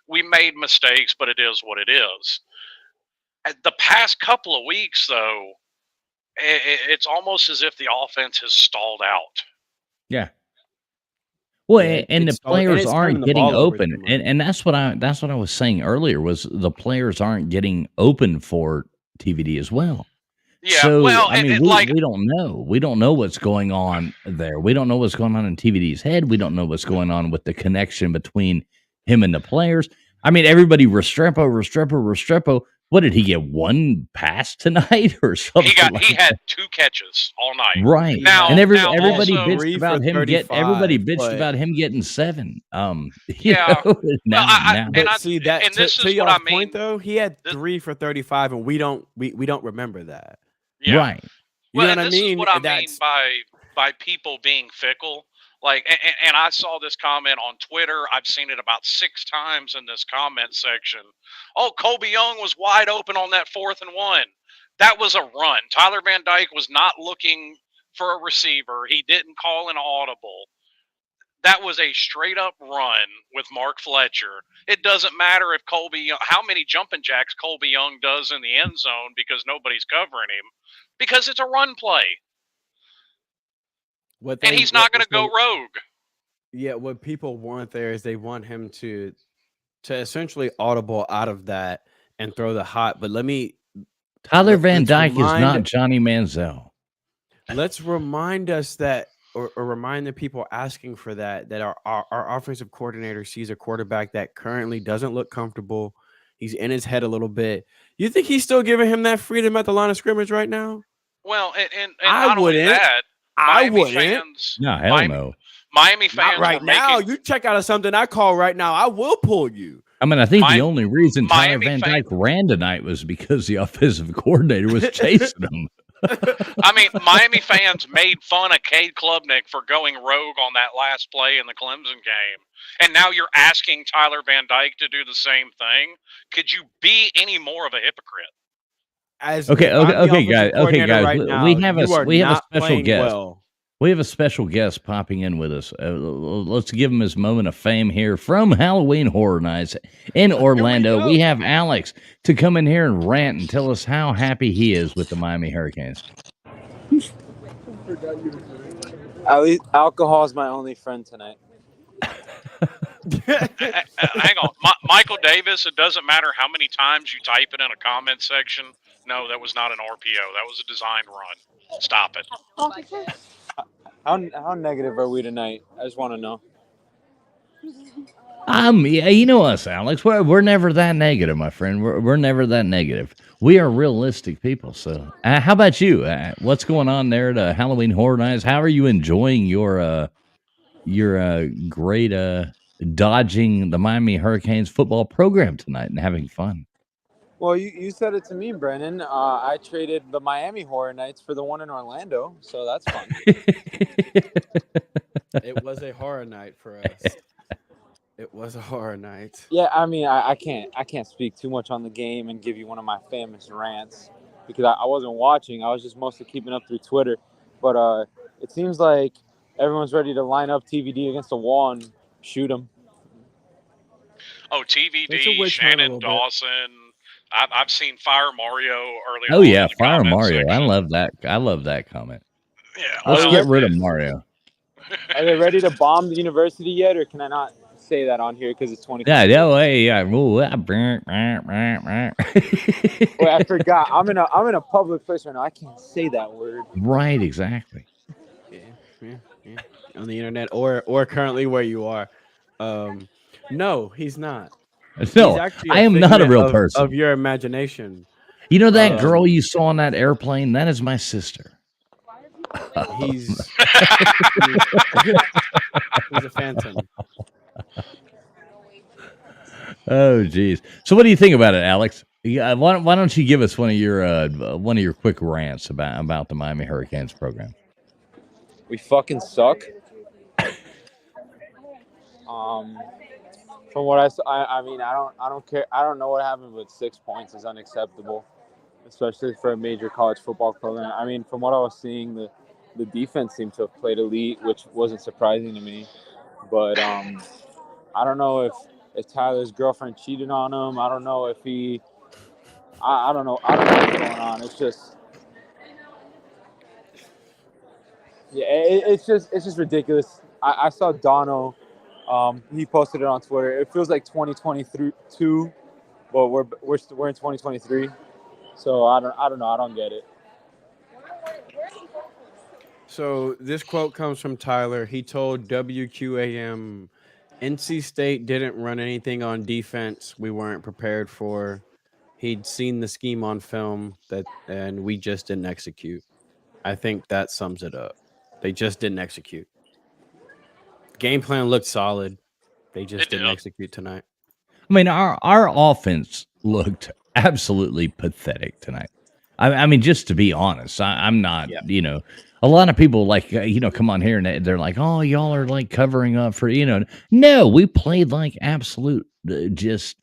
We made mistakes, but it is what it is. At the past couple of weeks, though, it's almost as if the offense has stalled out. Yeah. Well, and the players aren't getting open, and that's what I was saying earlier, was the players aren't getting open for TVD as well. Yeah, so, well, I mean, we don't know. We don't know what's going on there. We don't know what's going on in TVD's head. We don't know what's going on with the connection between him and the players. I mean, everybody Restrepo. What did he get? 1 pass tonight or something? He had 2 catches all night. Right. Now, and everybody also, bitched about him about him getting 7. Yeah. See that to your point though, he had 3 for 35, and we don't remember that. Yeah. Right. You know what I mean? This is what I mean by people being fickle. Like, and I saw this comment on Twitter. I've seen it about 6 times in this comment section. Oh, Colby Young was wide open on that 4th and 1. That was a run. Tyler Van Dyke was not looking for a receiver. He didn't call an audible. That was a straight up run with Mark Fletcher. It doesn't matter if how many jumping jacks Colby Young does in the end zone because nobody's covering him, because it's a run play. And he's not going to go rogue. Yeah, what people want there is they want him to essentially audible out of that and throw the hot. But Tyler Van Dyke is not Johnny Manziel. Let's remind us that, or remind the people asking for that our offensive coordinator sees a quarterback that currently doesn't look comfortable. He's in his head a little bit. You think he's still giving him that freedom at the line of scrimmage right now? Well, and not only that, Miami fans, no, hell no. Miami fans not right now. You check out of something I call right now, I will pull you. I mean, I think the only reason Tyler Van Dyke ran tonight was because the offensive coordinator was chasing him. I mean, Miami fans made fun of Cade Klubnik for going rogue on that last play in the Clemson game. And now you're asking Tyler Van Dyke to do the same thing? Could you be any more of a hypocrite? Okay, guys. Right now, we have a special guest. Well. We have a special guest popping in with us. Let's give him his moment of fame here from Halloween Horror Nights in Orlando. We have Alex to come in here and rant and tell us how happy he is with the Miami Hurricanes. At least alcohol is my only friend tonight. Hang on, Michael Davis. It doesn't matter how many times you type it in a comment section. No, that was not an RPO. That was a designed run. Stop it. How negative are we tonight? I just want to know. Yeah, you know us, Alex. We're never that negative, my friend. We're never that negative. We are realistic people. So, how about you? What's going on there at Halloween Horror Nights? How are you enjoying your great dodging the Miami Hurricanes football program tonight and having fun? Well, you said it to me, Brennan. I traded the Miami Horror Nights for the one in Orlando, so that's fun. It was a horror night for us. It was a horror night. Yeah, I mean, I can't speak too much on the game and give you one of my famous rants because I wasn't watching. I was just mostly keeping up through Twitter. But it seems like everyone's ready to line up TVD against the wall and shoot him. Oh, TVD, Shannon Dawson. I've seen Fire Mario earlier. Oh yeah, Fire Mario. Section. I love that comment. Yeah, let's get rid of Mario. Are they ready to bomb the university yet, or can I not say that on here because it's 20? Yeah. Wait, I forgot. I'm in a public place right now. I can't say that word. Right, exactly. Yeah. On the internet or currently where you are. No, he's not. No, I am not a real person. Of your imagination. You know that girl you saw on that airplane? That is my sister. He's a phantom. Oh, geez. So, what do you think about it, Alex? Why don't you give us one of your quick rants about the Miami Hurricanes program? We fucking suck. From what I mean, I don't care. I don't know what happened, but 6 points is unacceptable, especially for a major college football program. I mean, from what I was seeing, the defense seemed to have played elite, which wasn't surprising to me. But I don't know if Tyler's girlfriend cheated on him. I don't know if he. I don't know. I don't know what's going on. It's just. Yeah, it's just ridiculous. I saw Dono. He posted it on Twitter. It feels like 2022, but we're in 2023. So I don't know. I don't get it. So this quote comes from Tyler. He told WQAM, NC State didn't run anything on defense we weren't prepared for. He'd seen the scheme on film and we just didn't execute. I think that sums it up. They just didn't execute. Game plan looked solid. They just didn't execute tonight. I mean, our offense looked absolutely pathetic tonight. I mean, just to be honest, I'm not, a lot of people come on here and they're like, oh, y'all are like covering up for, no, we played like absolute just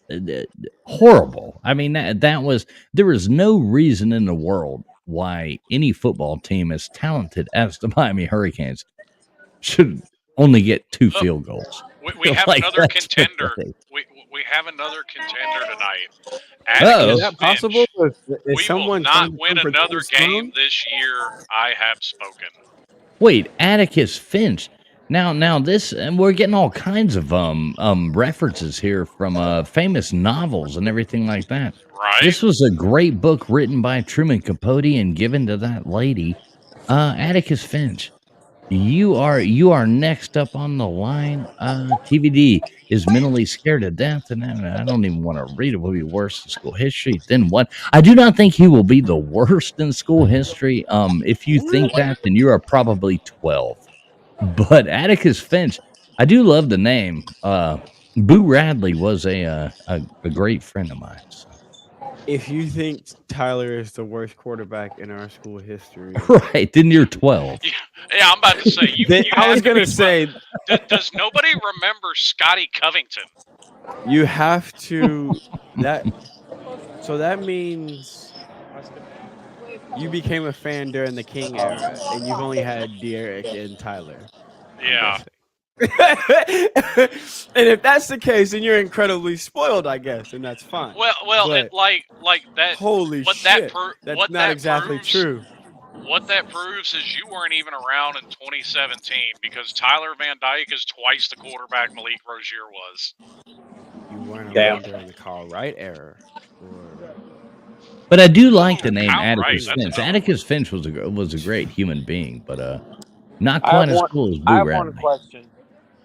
horrible. I mean, there was no reason in the world why any football team as talented as the Miami Hurricanes should only get 2 field goals. We have another contender. We have another contender tonight. Is that possible? We will not win another game this year. I have spoken. Wait, Atticus Finch. Now this, and we're getting all kinds of references here from famous novels and everything like that. Right. This was a great book written by Truman Capote and given to that lady, Atticus Finch. You are next up on the line. TVD is mentally scared to death, and I don't even want to read it. Will be worse in school history. Then what? I do not think he will be the worst in school history. If you think that, then you are probably 12. But Atticus Finch, I do love the name. Boo Radley was a great friend of mine. So. If you think Tyler is the worst quarterback in our school history, right? Then you're 12. Yeah, I'm about to say. I was going to say. Does nobody remember Scotty Covington? You have to So that means you became a fan during the King era, and you've only had Derek and Tyler. Yeah. And if that's the case, then you're incredibly spoiled, I guess, and that's fine. Well, like that. Holy shit! That's not exactly true. What that proves is you weren't even around in 2017 because Tyler Van Dyke is twice the quarterback Malik Rozier was. You weren't Damn. around during the Kyle Wright era. But I do like the name Kyle Wright, Atticus that's Finch. another Atticus Finch was a great human being, but not I quite have as one- cool as I Boo have one Radley. question.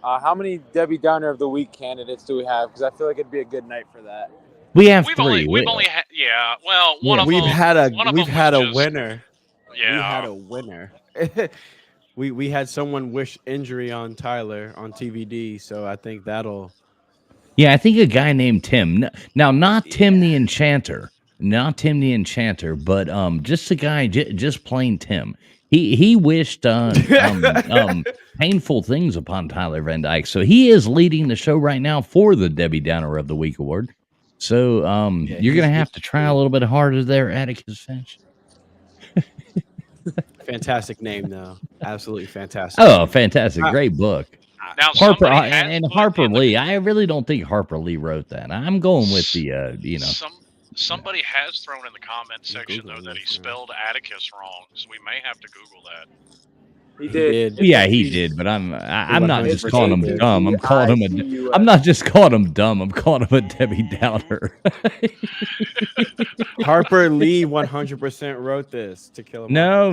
How many Debbie Downer of the Week candidates do we have? Because I feel like it'd be a good night for that. We have We've three. only had, yeah. Well, one Yeah. of We've them. had a one of we've them had was a just- winner. Yeah. We had a winner. we had someone wish injury on Tyler on TVD, so I think that'll. Yeah, I think a guy named Tim. Now, not Tim the Enchanter, not Tim the Enchanter, but just a guy, just plain Tim. He wished painful things upon Tyler Van Dyke, so he is leading the show right now for the Debbie Downer of the Week award. So you're gonna have to try a little bit harder there, Atticus Finch. Fantastic name, though. Absolutely fantastic. Oh, fantastic! Great book. Now Harper somebody has and put Harper in the- Lee. I really don't think Harper Lee wrote that. I'm going with the Somebody has thrown in the comment section though Googling that he this, man. spelled Atticus wrong, so we may have to Google that. He did. Yeah, he did, but I'm not just calling him 100% dumb. I'm calling him I'm not just calling him dumb. I'm calling him a Debbie Downer. Harper Lee 100% wrote this to kill him. No.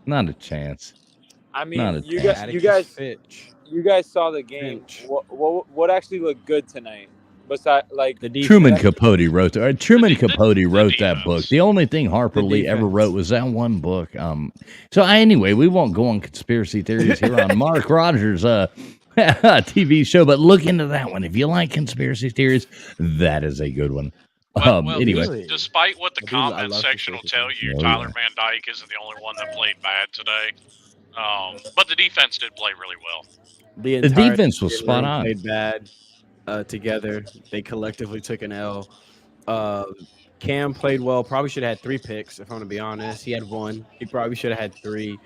Not a chance. I Not mean, a you chance. guys Fitch. you guys saw the game. Finch. What actually looked good tonight? Besides, like The defense. Truman Capote wrote that. Truman The Capote wrote that defense. book. The only thing Harper The Lee ever defense. wrote was that one book. Anyway, we won't go on conspiracy theories here on Mark Rogers' TV show, but look into that one if you like conspiracy theories. That is a good one. Well, Anyway, really? despite what the I comment love section will tell conspiracy you, theories. Tyler Van Dyke isn't the only one that played bad today. But the defense did play really well. The the entire defense was spot room on. Played bad together. They collectively took an L. Cam played well. Probably should have had 3 picks, if I'm going to be honest. He had 1. He probably should have had 3.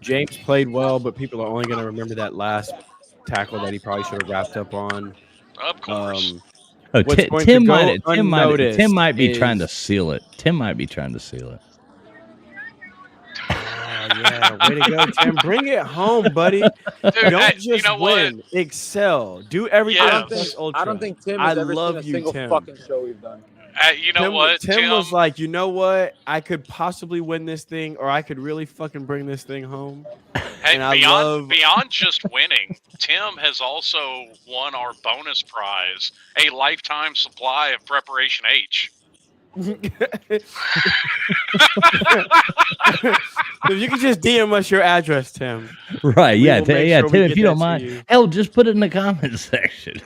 James played well, but people are only going to remember that last tackle that he probably should have wrapped up on. Of course. What's going to Tim go might be unnoticed trying to is- seal it. Tim might be trying to seal it. Yeah, way to go, Tim. Bring it home, buddy. Dude, Don't hey, just you know win. Excel. Do everything. Yeah. I don't think Tim I has ever love seen a you, single Tim. fucking show we've done. You know what, Tim was like, you know what? I could possibly win this thing, or I could really fucking bring this thing home. Hey, and I beyond love- just winning, Tim has also won our bonus prize, a lifetime supply of Preparation H. If you could just DM us your address, Tim. Right? We Yeah, will make yeah. sure we Tim, if get you don't that to mind, you. hell, just put it in the comment section.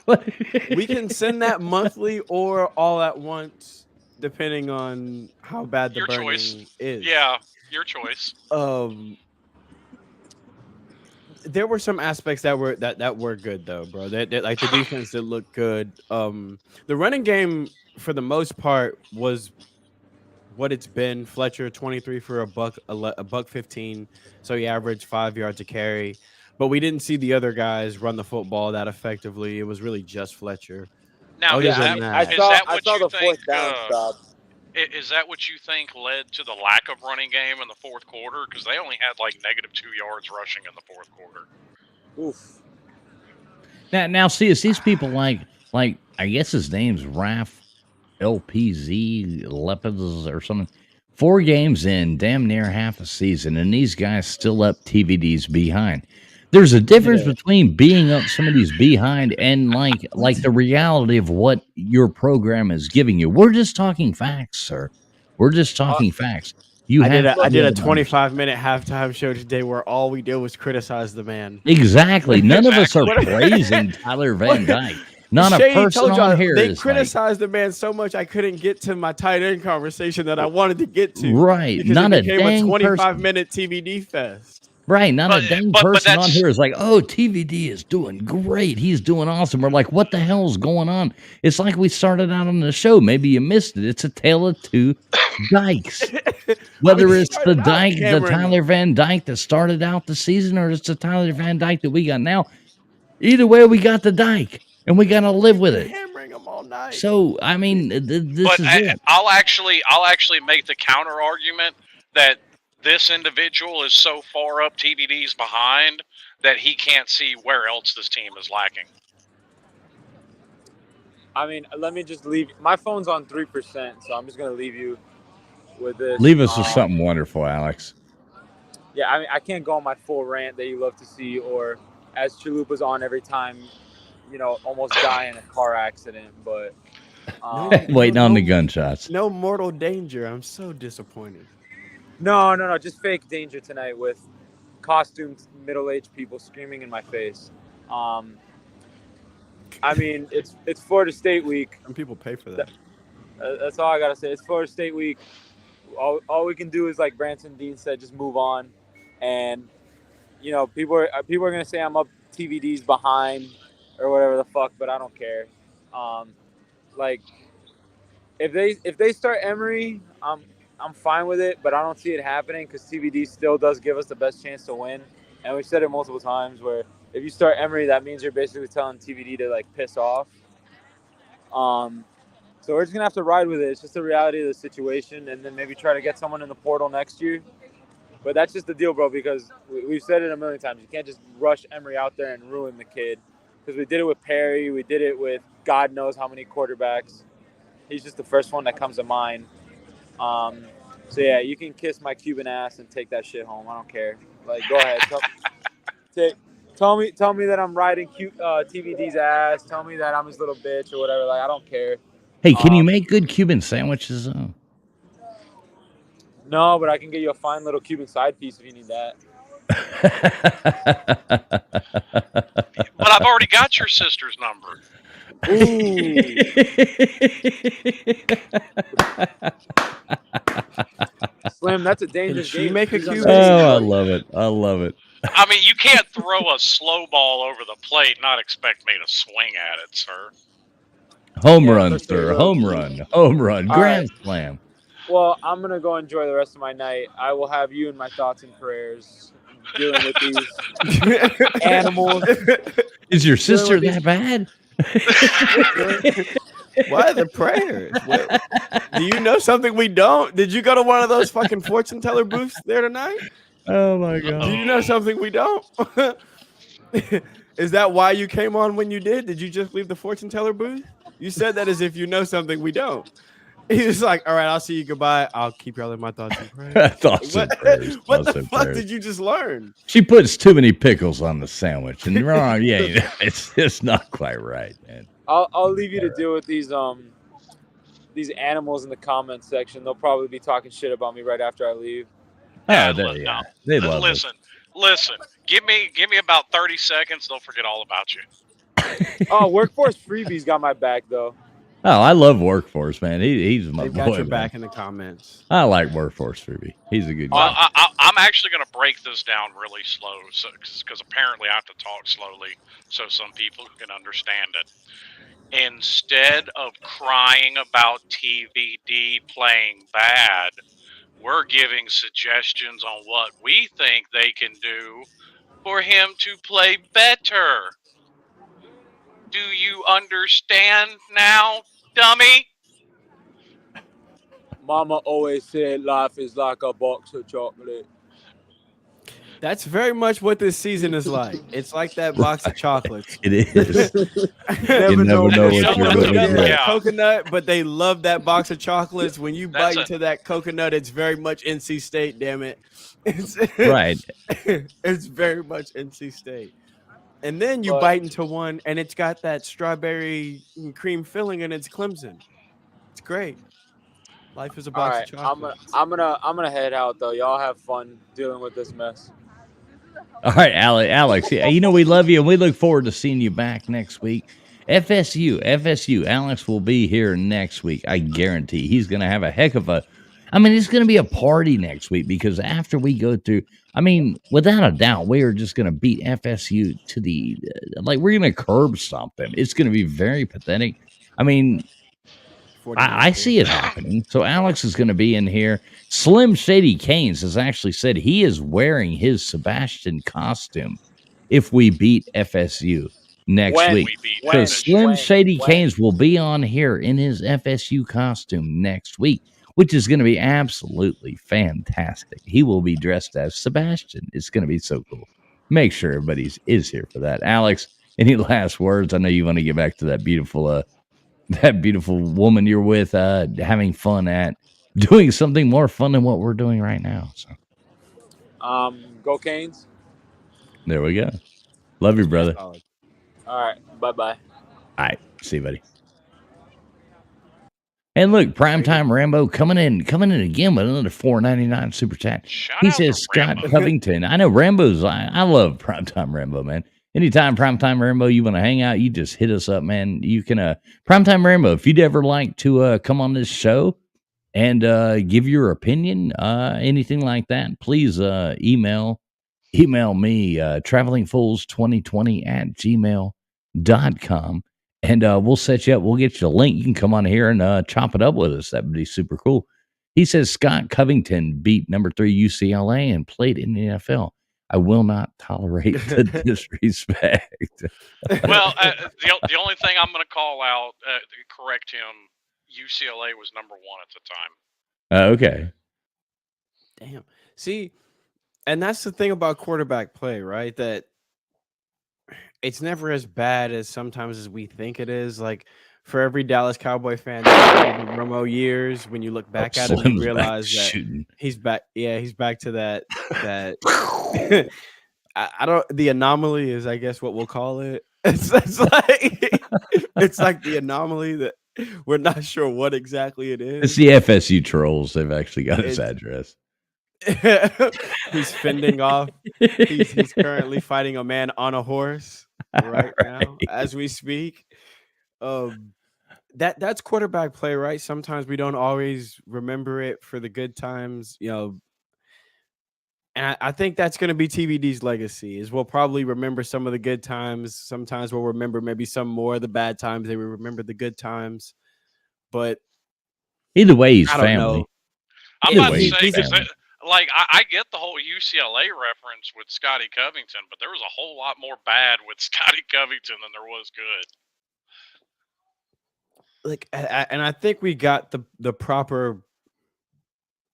We can send that monthly or all at once, depending on how bad the Your burning choice. is. Yeah, your choice. There were some aspects that were good though, bro. That like the defense did look good. The running game for the most part was what it's been. Fletcher 23 for a buck 15, so he averaged 5 yards a carry. But we didn't see the other guys run the football that effectively. It was really just Fletcher. Now, Oh, is yeah, that, I is saw that I what saw you the think? fourth down stop. Is that what you think led to the lack of running game in the fourth quarter? Because they only had like -2 yards rushing in the fourth quarter. Oof. Now, see, it's these people like I guess his name's Raf LPZ Lepids or something. 4 games in, damn near half a season, and these guys still up TVDs behind. There's a difference between being up somebody's behind and like the reality of what your program is giving you. We're just talking facts, sir. We're just talking facts. I did a to 25-minute halftime show today where all we did was criticize the man. Exactly. None of us are Exactly. praising Tyler Van Dyke. Not a Shady person told y'all on here they is criticized the man so much I couldn't get to my tight end conversation that I wanted to get to. right. Because Not it a became dang a person. 25-minute TVD fest. Right, not But- a dang but person on that's- here is like, oh, TVD is doing great. He's doing awesome. We're like, what the hell's going on? It's like we started out on the show. Maybe you missed it. It's a tale of 2 Dykes. Whether We it's the started out, Dyke, the Cameron. Tyler Van Dyke that started out the season, or it's the Tyler Van Dyke that we got now. Either way, we got the Dyke, and we got to live with it. Hammering them all all night. So I mean, this But is it. I'll actually make the counter argument that this individual is so far up TVD's behind that he can't see where else this team is lacking. I mean, let me just leave. My phone's on 3%, so I'm just gonna leave you with this. Leave us with something wonderful, Alex. Yeah, I mean, I can't go on my full rant that you love to see, or as Chalupa's on every time, almost die in a car accident. But Waiting on the gunshots. No mortal danger. I'm so disappointed. No, just fake danger tonight with costumed middle-aged people screaming in my face. I mean, it's Florida State week. And people pay for that. That's all I gotta say. It's Florida State week. All we can do is, like Branson Dean said, just move on. And people are gonna say I'm up TVD's behind or whatever the fuck, but I don't care. Like if they start Emory, I'm fine with it, but I don't see it happening because TVD still does give us the best chance to win. And we've said it multiple times where if you start Emory, that means you're basically telling TVD to like piss off. So we're just gonna have to ride with it. It's just the reality of the situation, and then maybe try to get someone in the portal next year. But that's just the deal, bro, because we've said it a million times. You can't just rush Emory out there and ruin the kid. Because we did it with Perry. We did it with God knows how many quarterbacks. He's just the first one that comes to mind. So, yeah, you can kiss my Cuban ass and take that shit home. I don't care. Like, go ahead. Tell me that I'm riding TVD's ass. Tell me that I'm his little bitch or whatever. Like, I don't care. Hey, can you make good Cuban sandwiches? No, but I can get you a fine little Cuban side piece if you need that. But I've already got your sister's number. Ooh. Slim, that's a dangerous game. Make a Cuban? Oh, I love it. I love it. I mean, you can't throw a slow ball over the plate and not expect me to swing at it, sir. Home run, sir. Home run. Home run. Grand slam. Well, I'm going to go enjoy the rest of my night. I will have you in my thoughts and prayers dealing with these animals. Is your sister that bad? Why the prayers? Do you know something we don't? Did you go to one of those fucking fortune teller booths there tonight? Oh, my God. Do you know something we don't? Is that why you came on when you did? Did you just leave the fortune teller booth? You said that as if you know something we don't. He was like, all right, I'll see you. Goodbye. I'll keep y'all in my thoughts and prayers. What the fuck did you just learn? She puts too many pickles on the sandwich. And wrong. Yeah, it's just not quite right, man. I'll leave you to deal with these animals in the comments section. They'll probably be talking shit about me right after I leave. Oh, they love it. Listen. Give me about 30 seconds. They'll forget all about you. Oh, Workforce Freebies got my back though. Oh, I love Workforce, man. He's my They've boy. got your back in the comments. I like Workforce Freebie. He's a good guy. I'm actually going to break this down really slow, because apparently I have to talk slowly so some people can understand it. Instead of crying about TVD playing bad, we're giving suggestions on what we think they can do for him to play better. Do you understand now, dummy? Mama always said life is like a box of chocolate. That's very much what this season is like. It's like that box of chocolates. It is. You never know what you're gonna gonna get. get. Coconut, but they love that box of chocolates. When you That's bite into that coconut, it's very much NC State. Damn it! It's, Right. It's very much NC State. And then you bite into one, and it's got that strawberry and cream filling, and it's Clemson. It's great. Life is a box of chocolates. I'm gonna head out though. Y'all have fun dealing with this mess. All right, Alex. We love you, and we look forward to seeing you back next week. FSU. Alex will be here next week. I guarantee he's going to have a heck of a. I mean, it's going to be a party next week because after we go through, I mean, without a doubt, we are just going to beat FSU to the we're going to curb something. It's going to be very pathetic. I mean, I see it happening. So Alex is going to be in here. Slim Shady Canes has actually said he is wearing his Sebastian costume if we beat FSU. next When? week. We beat So When? Slim When? Shady When? Canes will be on here in his FSU costume next week, which is going to be absolutely fantastic. He will be dressed as Sebastian. It's going to be so cool. Make sure everybody is here for that. Alex, any last words? I know you want to get back to that beautiful woman you're with, having fun at doing something more fun than what we're doing right now. So Go Canes. there we go. Love you, brother. Solid. All right. Bye-bye. All right. See you, buddy. And look, Primetime Rambo coming in again with another $4.99 super chat. Shout He out to says Scott Rambo. Covington. I know Rambo's. I love Primetime Rambo, man. Anytime Primetime Rambo, you want to hang out, you just hit us up, man. You can Primetime Rambo. If you'd ever like to come on this show and give your opinion, anything like that, please email me travelingfools2020@gmail.com. And we'll set you up. We'll get you a link. You can come on here and chop it up with us. That would be super cool. He says Scott Covington beat number 3 UCLA and played in the NFL. I will not tolerate the disrespect. Well, the only thing I'm going to call out to correct him, UCLA was number 1 at the time. Okay. Damn. See, and that's the thing about quarterback play, right? That it's never as bad as sometimes as we think it is. Like for every Dallas Cowboy fan that the Romo years, when you look back at him, you Slim's back realize to that shooting. he's back. Yeah, he's back to that. I don't. The anomaly is, I guess, what we'll call it. It's like the anomaly that we're not sure what exactly it It's is. the FSU trolls. They've actually got his It's address. he's fending off. He's currently fighting a man on a horse right now as we speak. That's quarterback play, right? Sometimes we don't always remember it for the good times, and I think that's going to be TVD's legacy. Is we'll probably remember some of the good times. Sometimes we'll remember maybe some more of the bad times. They will remember the good times, but Either way, he's I don't family. know. I'm Either about way, to he's say, because family. I get the whole UCLA reference with Scotty Covington, but there was a whole lot more bad with Scotty Covington than there was good. And I think we got the proper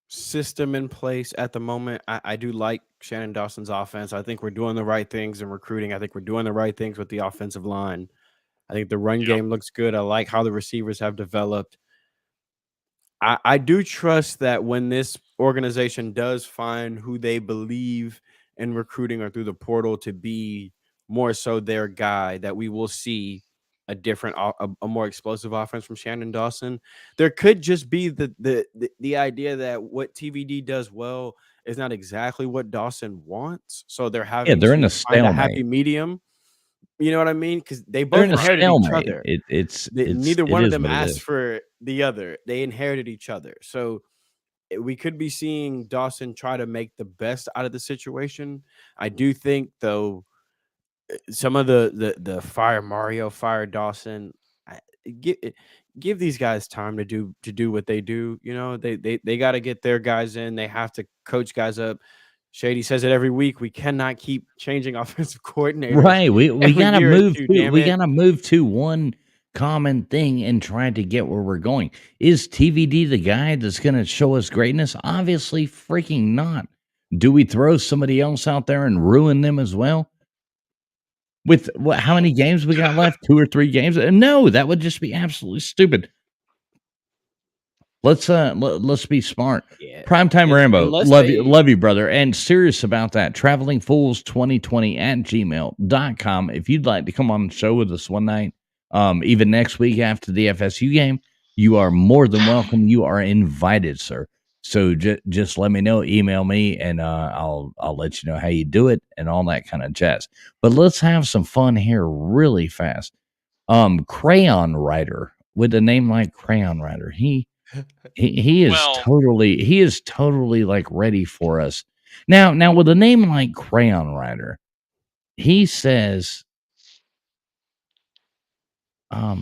system in place at the moment. I do like Shannon Dawson's offense. I think we're doing the right things in recruiting. I think we're doing the right things with the offensive line. I think the run game looks good. I like how the receivers have developed. I do trust that when this organization does find who they believe in recruiting or through the portal to be more so their guy, that we will see a different, a more explosive offense from Shannon Dawson. There could just be the idea that what TVD does well is not exactly what Dawson wants, so they're having They're in to a find a happy stalemate. medium. You know what I mean? Because they They're both in a inherited each stalemate. other. It's Neither it one of is them what it asked is. for the other. They inherited each other. So we could be seeing Dawson try to make the best out of the situation. I do think, though, some of the fire Mario, fire Dawson, give these guys time to do what they do. They got to get their guys in. They have to coach guys up. Shady says it every week. We cannot keep changing offensive coordinators. Right. We every gotta year or move two, to damn it. one common thing and try to get where we're going. Is TVD the guy that's gonna show us greatness? Obviously freaking not. Do we throw somebody else out there and ruin them as well? With how many games we got left? 2 or 3 games? No, that would just be absolutely stupid. Let's be smart. Yeah. Primetime Rambo, Unless love you, brother. And serious about that. Travelingfools2020@gmail.com. If you'd like to come on the show with us one night, even next week after the FSU game, you are more than welcome. You are invited, sir. So just let me know, email me, and I'll let you know how you do it and all that kind of jazz. But let's have some fun here really fast. Crayon Writer, with a name like Crayon Writer, he is totally like ready for us. Now with a name like Crayon Writer, he says a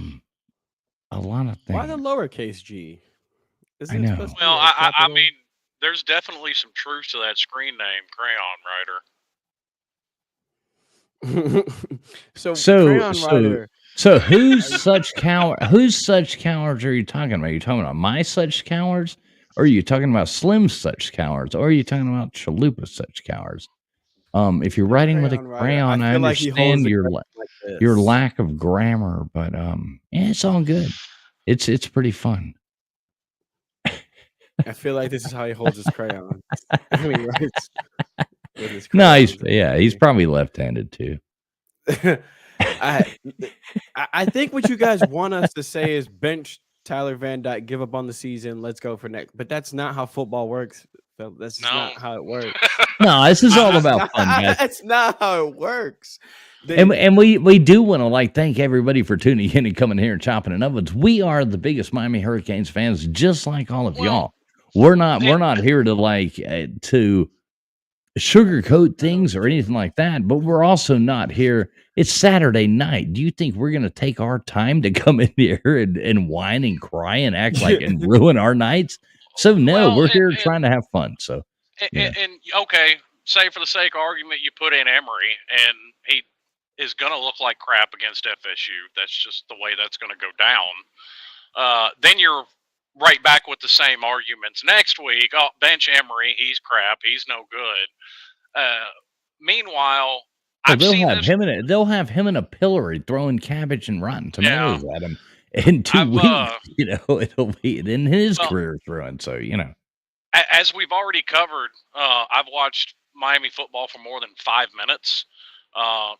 lot of why the things. lowercase g? I Isn't it know. supposed to be Well, a I capital? mean, there's definitely some truth to that screen name, Crayon Writer. So So Crayon so Rider, so whose such cowards are you talking about? Are you talking about my such cowards? Or are you talking about Slim such cowards? Or are you talking about Chalupa such cowards? If you're writing with a Crayon Rider. I crayon, I feel like he holds understand the your crayon like your this. lack of grammar, but yeah, it's all good. It's pretty fun. I feel like this is how he holds his crayons when he writes with his No, crayons. he's probably left-handed too. I I think what you guys want us to say is bench Tyler Van Dyke, give up on the season, let's go for next. But that's not how football works. Phil. That's just No. not how it works. No, this is all I- about fun, guys. That's not how it works. And we do want to thank everybody for tuning in and coming here and chopping it up. We are the biggest Miami Hurricanes fans, just like all of Well, y'all. We're not here to to sugarcoat things or anything like that, but we're also not here. It's Saturday night. Do you think we're going to take our time to come in here and whine and cry and act like and ruin our nights? So no, well, we're here trying to have fun. So and okay, say for the sake of argument, you put in Emory, and he is going to look like crap against FSU. That's just the way that's going to go down. Then you're right back with the same arguments next week. Oh, bench Emory, he's crap, he's no good. Meanwhile, I've they'll seen have this. they'll have him in a pillory throwing cabbage and rotten Yeah, tomatoes at him in 2 I've weeks. It'll be then his well, career's ruined. So as we've already covered, I've watched Miami football for more than 5 minutes.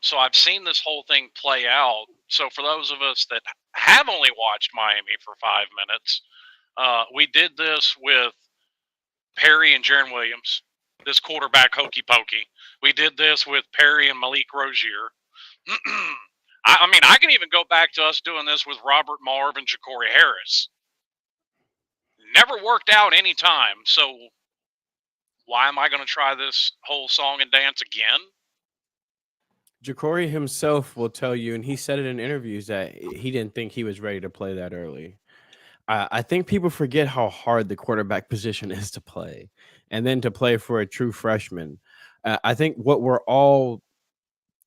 So I've seen this whole thing play out. So for those of us that have only watched Miami for 5 minutes, we did this with Perry and Jaron Williams, this quarterback hokey pokey. We did this with Perry and Malik Rozier. I mean, I can even go back to us doing this with Robert Marv and Ja'Cory Harris. Never worked out any time. So why am I going to try this whole song and dance again? Ja'Cory himself will tell you, and he said it in interviews, that he didn't think he was ready to play that early. I think people forget how hard the quarterback position is to play, and then to play for a true freshman. I think what we're all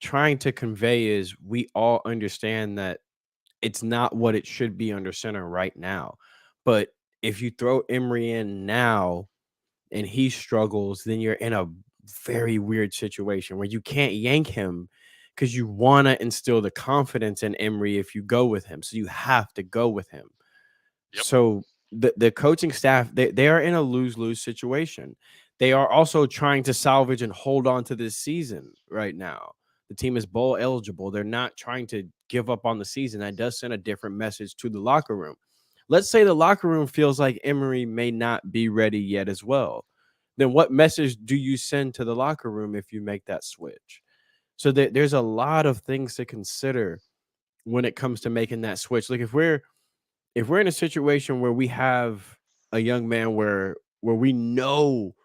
trying to convey is we all understand that it's not what it should be under center right now. But if you throw Emory in now and he struggles, then you're in a very weird situation where you can't yank him because you want to instill the confidence in Emory if you go with him. So you have to go with him. Yep. So the coaching staff, they are in a lose-lose situation. They are also trying to salvage and hold on to this season right now. The team is bowl eligible. They're not trying to give up on the season. That does send a different message to the locker room. Let's say the locker room feels like Emory may not be ready yet as well. Then what message do you send to the locker room if you make that switch? So there's a lot of things to consider when it comes to making that switch. Like if we're in a situation where we have a young man where we know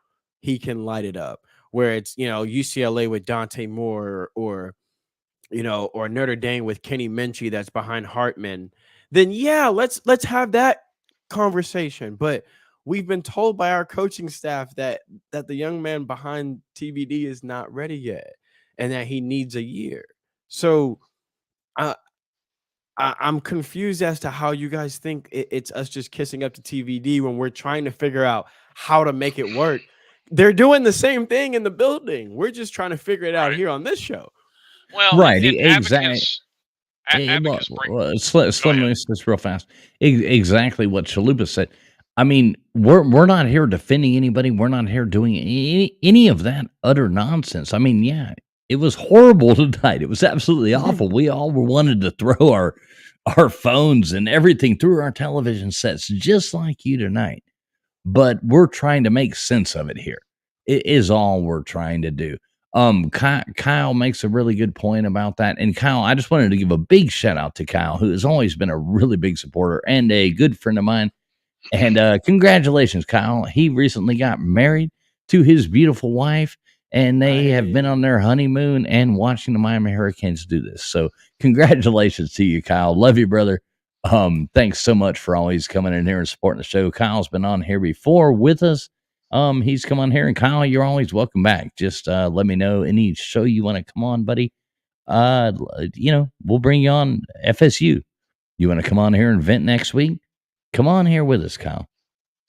he can light it up, where it's, UCLA with Dante Moore or Notre Dame with Kenny Minchie that's behind Hartman, then yeah, let's have that conversation. But we've been told by our coaching staff that the young man behind TBD is not ready yet and that he needs a year. So I'm confused as to how you guys think it's us just kissing up to TVD when we're trying to figure out how to make it work. They're doing the same thing in the building. We're just trying to figure it out here on this show. Well, right, and exactly. Abacus Slim this real fast. Exactly what Chalupa said. I mean, we're not here defending anybody. We're not here doing any of that utter nonsense. I mean, yeah, it was horrible tonight. It was absolutely awful. We all wanted to throw our phones and everything through our television sets, just like you tonight. But we're trying to make sense of it here. It is all we're trying to do. Kyle makes a really good point about that. And Kyle, I just wanted to give a big shout out to Kyle, who has always been a really big supporter and a good friend of mine. And congratulations, Kyle. He recently got married to his beautiful wife, and they have been on their honeymoon and watching the Miami Hurricanes do this. So congratulations to you, Kyle. Love you, brother. Thanks so much for always coming in here and supporting the show. Kyle's been on here before with us. He's come on here, and Kyle, you're always welcome back. Just let me know any show you want to come on, buddy. We'll bring you on FSU. You want to come on here and vent next week? Come on here with us, Kyle.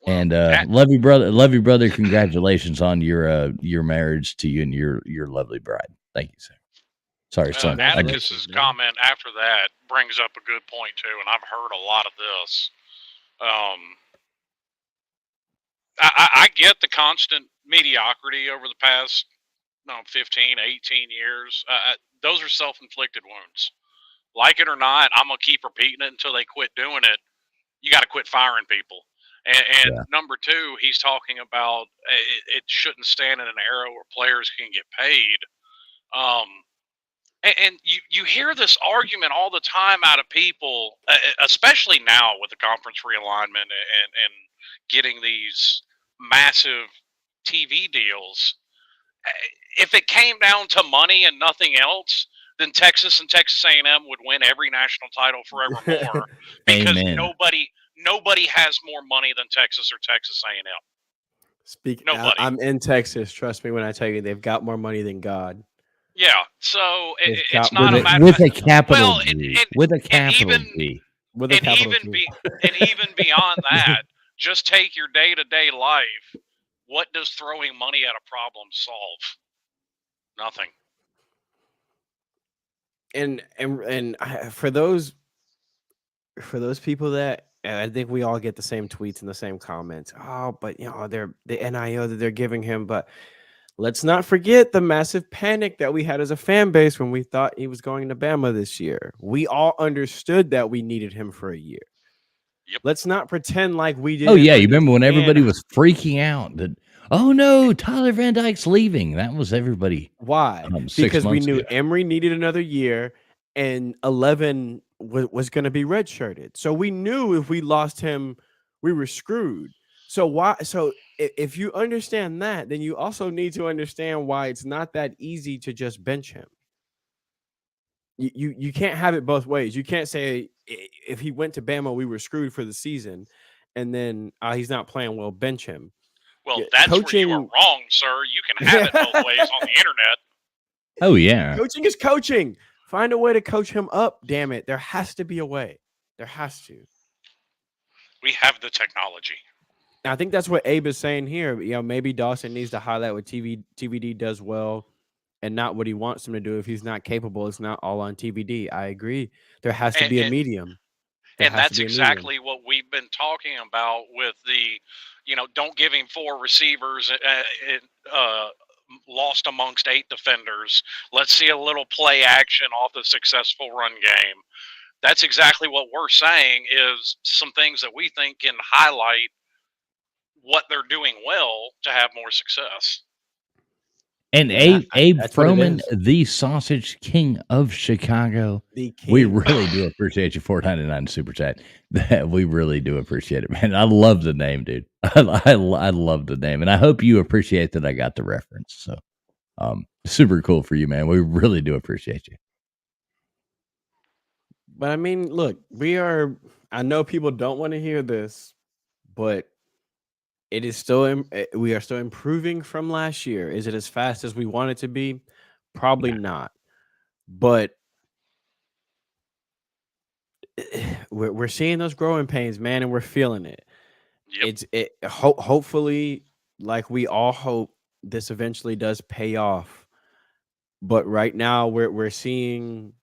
Well, And that- love you, brother. Love you, brother. Congratulations on your marriage to you and your lovely bride. Thank you, sir. Sorry, son. Atticus's comment after that brings up a good point too, and I've heard a lot of this. I get the constant mediocrity over the past 15, 18 years. Those are self-inflicted wounds. Like it or not, I'm going to keep repeating it until they quit doing it. You got to quit firing people. And number two, he's talking about it shouldn't stand in an era where players can get paid. And you hear this argument all the time out of people, especially now with the conference realignment and getting these massive TV deals. If it came down to money and nothing else, then Texas and Texas A&M would win every national title forevermore because nobody has more money than Texas or Texas A&M. Nobody. I'm in Texas. Trust me when I tell you they've got more money than God. Yeah, so it's not a matter with a capital G. With a capital G. And even beyond that, just take your day-to-day life. What does throwing money at a problem solve? Nothing. And for those people that I think we all get the same tweets and the same comments. Oh, but they're the NIL that they're giving him. But let's not forget the massive panic that we had as a fan base when we thought he was going to Bama this year. We all understood that we needed him for a year. Yep. Let's not pretend like we didn't. Oh yeah, you remember when everybody was freaking out that no, Tyler Van Dyke's leaving. That was everybody. Why? Because we knew Emory needed another year, and 11 was going to be redshirted. So we knew if we lost him, we were screwed. So why? So if you understand that, then you also need to understand why it's not that easy to just bench him. You can't have it both ways. You can't say if he went to Bama, we were screwed for the season, and then he's not playing well, bench him. Well, that's coaching, where you are wrong, sir. You can have it both ways on the internet. Oh yeah, coaching is coaching. Find a way to coach him up. Damn it, there has to be a way. There has to. We have the technology. I think that's what Abe is saying here. Maybe Dawson needs to highlight what TVD does well and not what he wants him to do. If he's not capable, it's not all on TVD. I agree. There has to be a medium. And that's exactly what we've been talking about with the, don't give him 4 receivers, lost amongst 8 defenders. Let's see a little play action off the successful run game. That's exactly what we're saying is some things that we think can highlight what they're doing well to have more success. And Abe Froman, the Sausage King of Chicago, we really do appreciate you. $4.99 super chat. We really do appreciate it, man. I love the name, dude. I love the name, and I hope you appreciate that I got the reference. So, super cool for you, man. We really do appreciate you. But I mean, look, I know people don't want to hear this, but it is still. We are still improving from last year. Is it as fast as we want it to be? Probably not. But we're seeing those growing pains, man, and we're feeling it. Yep. Hopefully, like we all hope, this eventually does pay off. But right now, we're seeing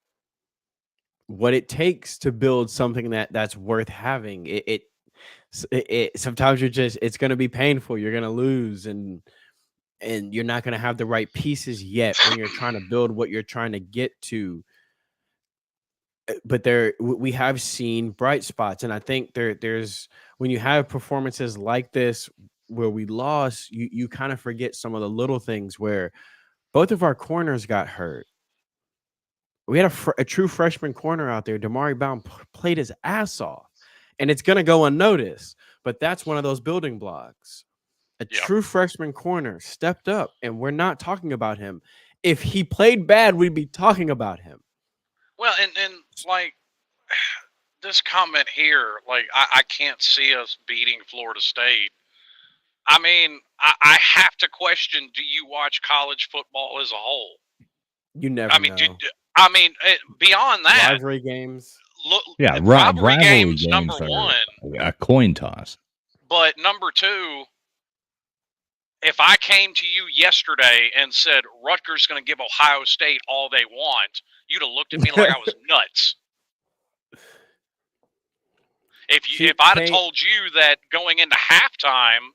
what it takes to build something that's worth having. It sometimes it's going to be painful. You're going to lose and you're not going to have the right pieces yet when you're trying to build what you're trying to get to. But we have seen bright spots, and I think there's when you have performances like this where we lost, you kind of forget some of the little things where both of our corners got hurt. We had a true freshman corner out there. Damari Bound played his ass off. And it's going to go unnoticed, but that's one of those building blocks. A true freshman corner stepped up, and we're not talking about him. If he played bad, we'd be talking about him. Well, and like this comment here, like I can't see us beating Florida State. I mean, I have to question: do you watch college football as a whole? You never. I mean, know. I mean, beyond that, Rivalry games. look, Yeah, rivalry games, games number are one, a coin toss. but number two, if I came to you yesterday and said Rutgers going to give Ohio State all they want, you'd have looked at me like I was nuts. If I'd have told you that going into halftime,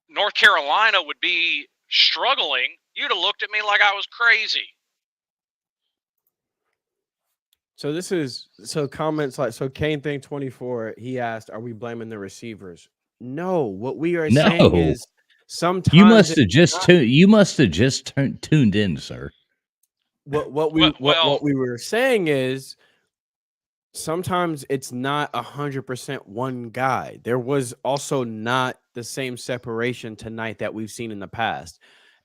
North Carolina would be struggling, you'd have looked at me like I was crazy. So comments like Kane thing 24. He asked, "Are we blaming the receivers?" No. What we are saying is sometimes you must have just tuned in, sir. What we were saying is sometimes it's not 100% one guy. There was also not the same separation tonight that we've seen in the past.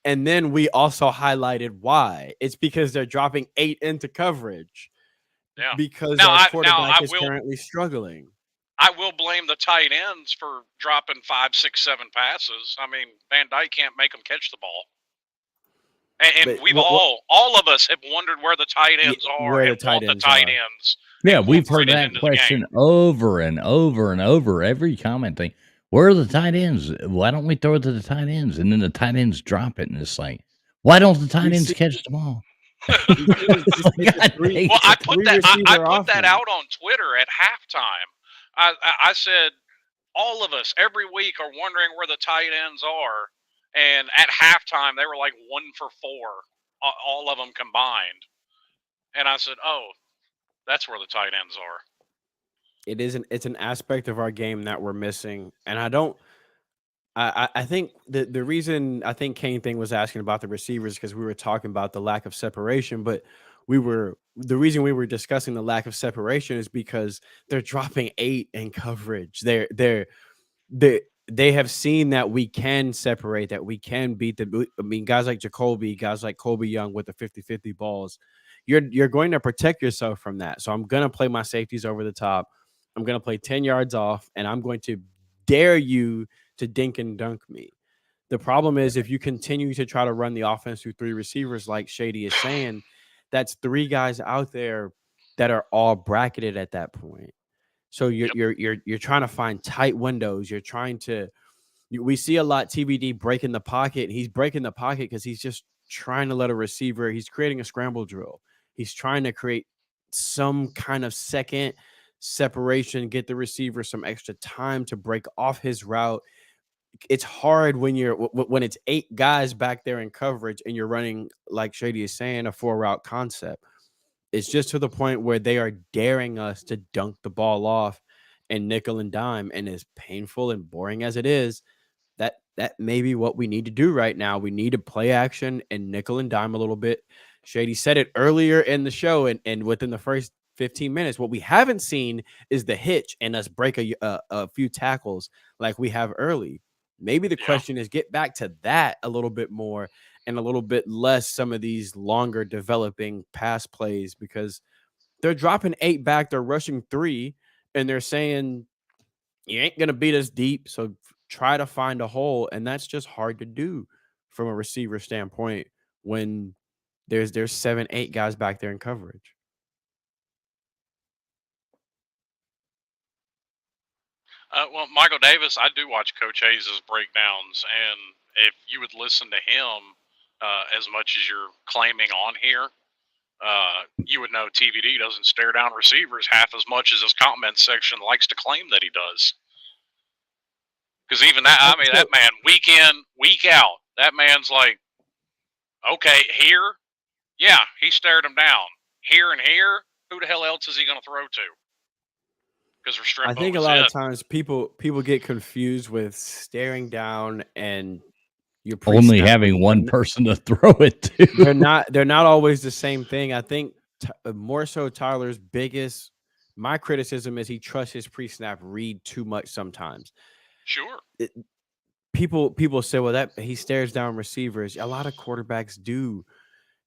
And then we also highlighted why. It's because they're dropping 8 into coverage. Yeah. Because our quarterback is currently struggling. I will blame the tight ends for dropping 5, 6, 7 passes. I mean, Van Dyke can't make them catch the ball. And we've all of us have wondered where the tight ends are and want the tight ends. Yeah, we've heard that question over and over and over. Every comment thing. Where are the tight ends? Why don't we throw it to the tight ends? And then the tight ends drop it, and it's like, why don't the tight ends catch the ball? I put that out on Twitter at halftime. I said, all of us every week are wondering where the tight ends are. And at halftime, they were like 1 for 4, all of them combined. And I said, oh, that's where the tight ends are. It's an aspect of our game that we're missing. And I think the reason I think Kane thing was asking about the receivers because we were talking about the lack of separation, but the reason we were discussing the lack of separation is because they're dropping 8 in coverage. They have seen that we can separate, that we can beat guys like Jacoby, guys like Colby Young with the 50-50 balls. You're going to protect yourself from that. So I'm going to play my safeties over the top. I'm going to play 10 yards off, and I'm going to dare you to dink and dunk me. The problem is if you continue to try to run the offense through 3 receivers, like Shady is saying, that's 3 guys out there that are all bracketed at that point. So you're trying to find tight windows. You're trying to. We see a lot TBD breaking the pocket. He's breaking the pocket because he's just trying to let a receiver. He's creating a scramble drill. He's trying to create some kind of second separation, get the receiver some extra time to break off his route. It's hard when it's 8 guys back there in coverage and you're running, like Shady is saying, a 4-route concept. It's just to the point where they are daring us to dunk the ball off and nickel and dime. And as painful and boring as it is, that may be what we need to do right now. We need to play action and nickel and dime a little bit. Shady said it earlier in the show, and within the first 15 minutes, what we haven't seen is the hitch and us break a few tackles like we have early. Maybe the question is get back to that a little bit more and a little bit less some of these longer developing pass plays because they're dropping 8 back, they're rushing 3, and they're saying, you ain't going to beat us deep, so try to find a hole, and that's just hard to do from a receiver standpoint when there's 7, 8 guys back there in coverage. Well, Michael Davis, I do watch Coach Hayes' breakdowns, and if you would listen to him as much as you're claiming on here, you would know TVD doesn't stare down receivers half as much as his comment section likes to claim that he does. Because even that, I mean, that man, week in, week out, that man's like, okay, here, yeah, he stared him down. Here and here, who the hell else is he going to throw to? Because Restrepo, I think a lot of times people get confused with staring down and you're only having one person to throw it to. They're not always the same thing. I think more so Tyler's my criticism is he trusts his pre-snap read too much sometimes. Sure. People say, well, that he stares down receivers. A lot of quarterbacks do.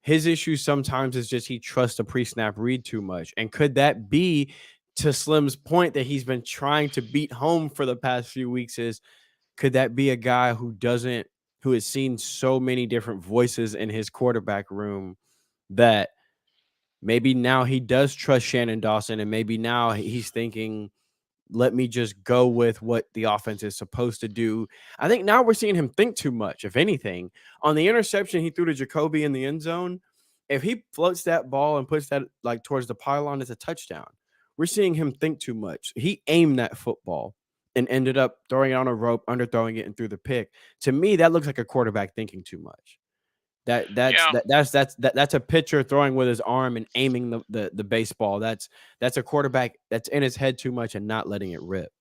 His issue sometimes is just he trusts the pre-snap read too much. And could that be, to Slim's point that he's been trying to beat home for the past few weeks, could that be a guy who has seen so many different voices in his quarterback room that maybe now he does trust Shannon Dawson, and maybe now he's thinking, let me just go with what the offense is supposed to do. I think now we're seeing him think too much, if anything. On the interception he threw to Jacoby in the end zone, if he floats that ball and puts that like towards the pylon, it's a touchdown. We're seeing him think too much. He aimed that football and ended up throwing it on a rope, underthrowing it, and threw the pick. To me, that looks like a quarterback thinking too much. Yeah. That's a pitcher throwing with his arm and aiming the baseball. That's a quarterback that's in his head too much and not letting it rip.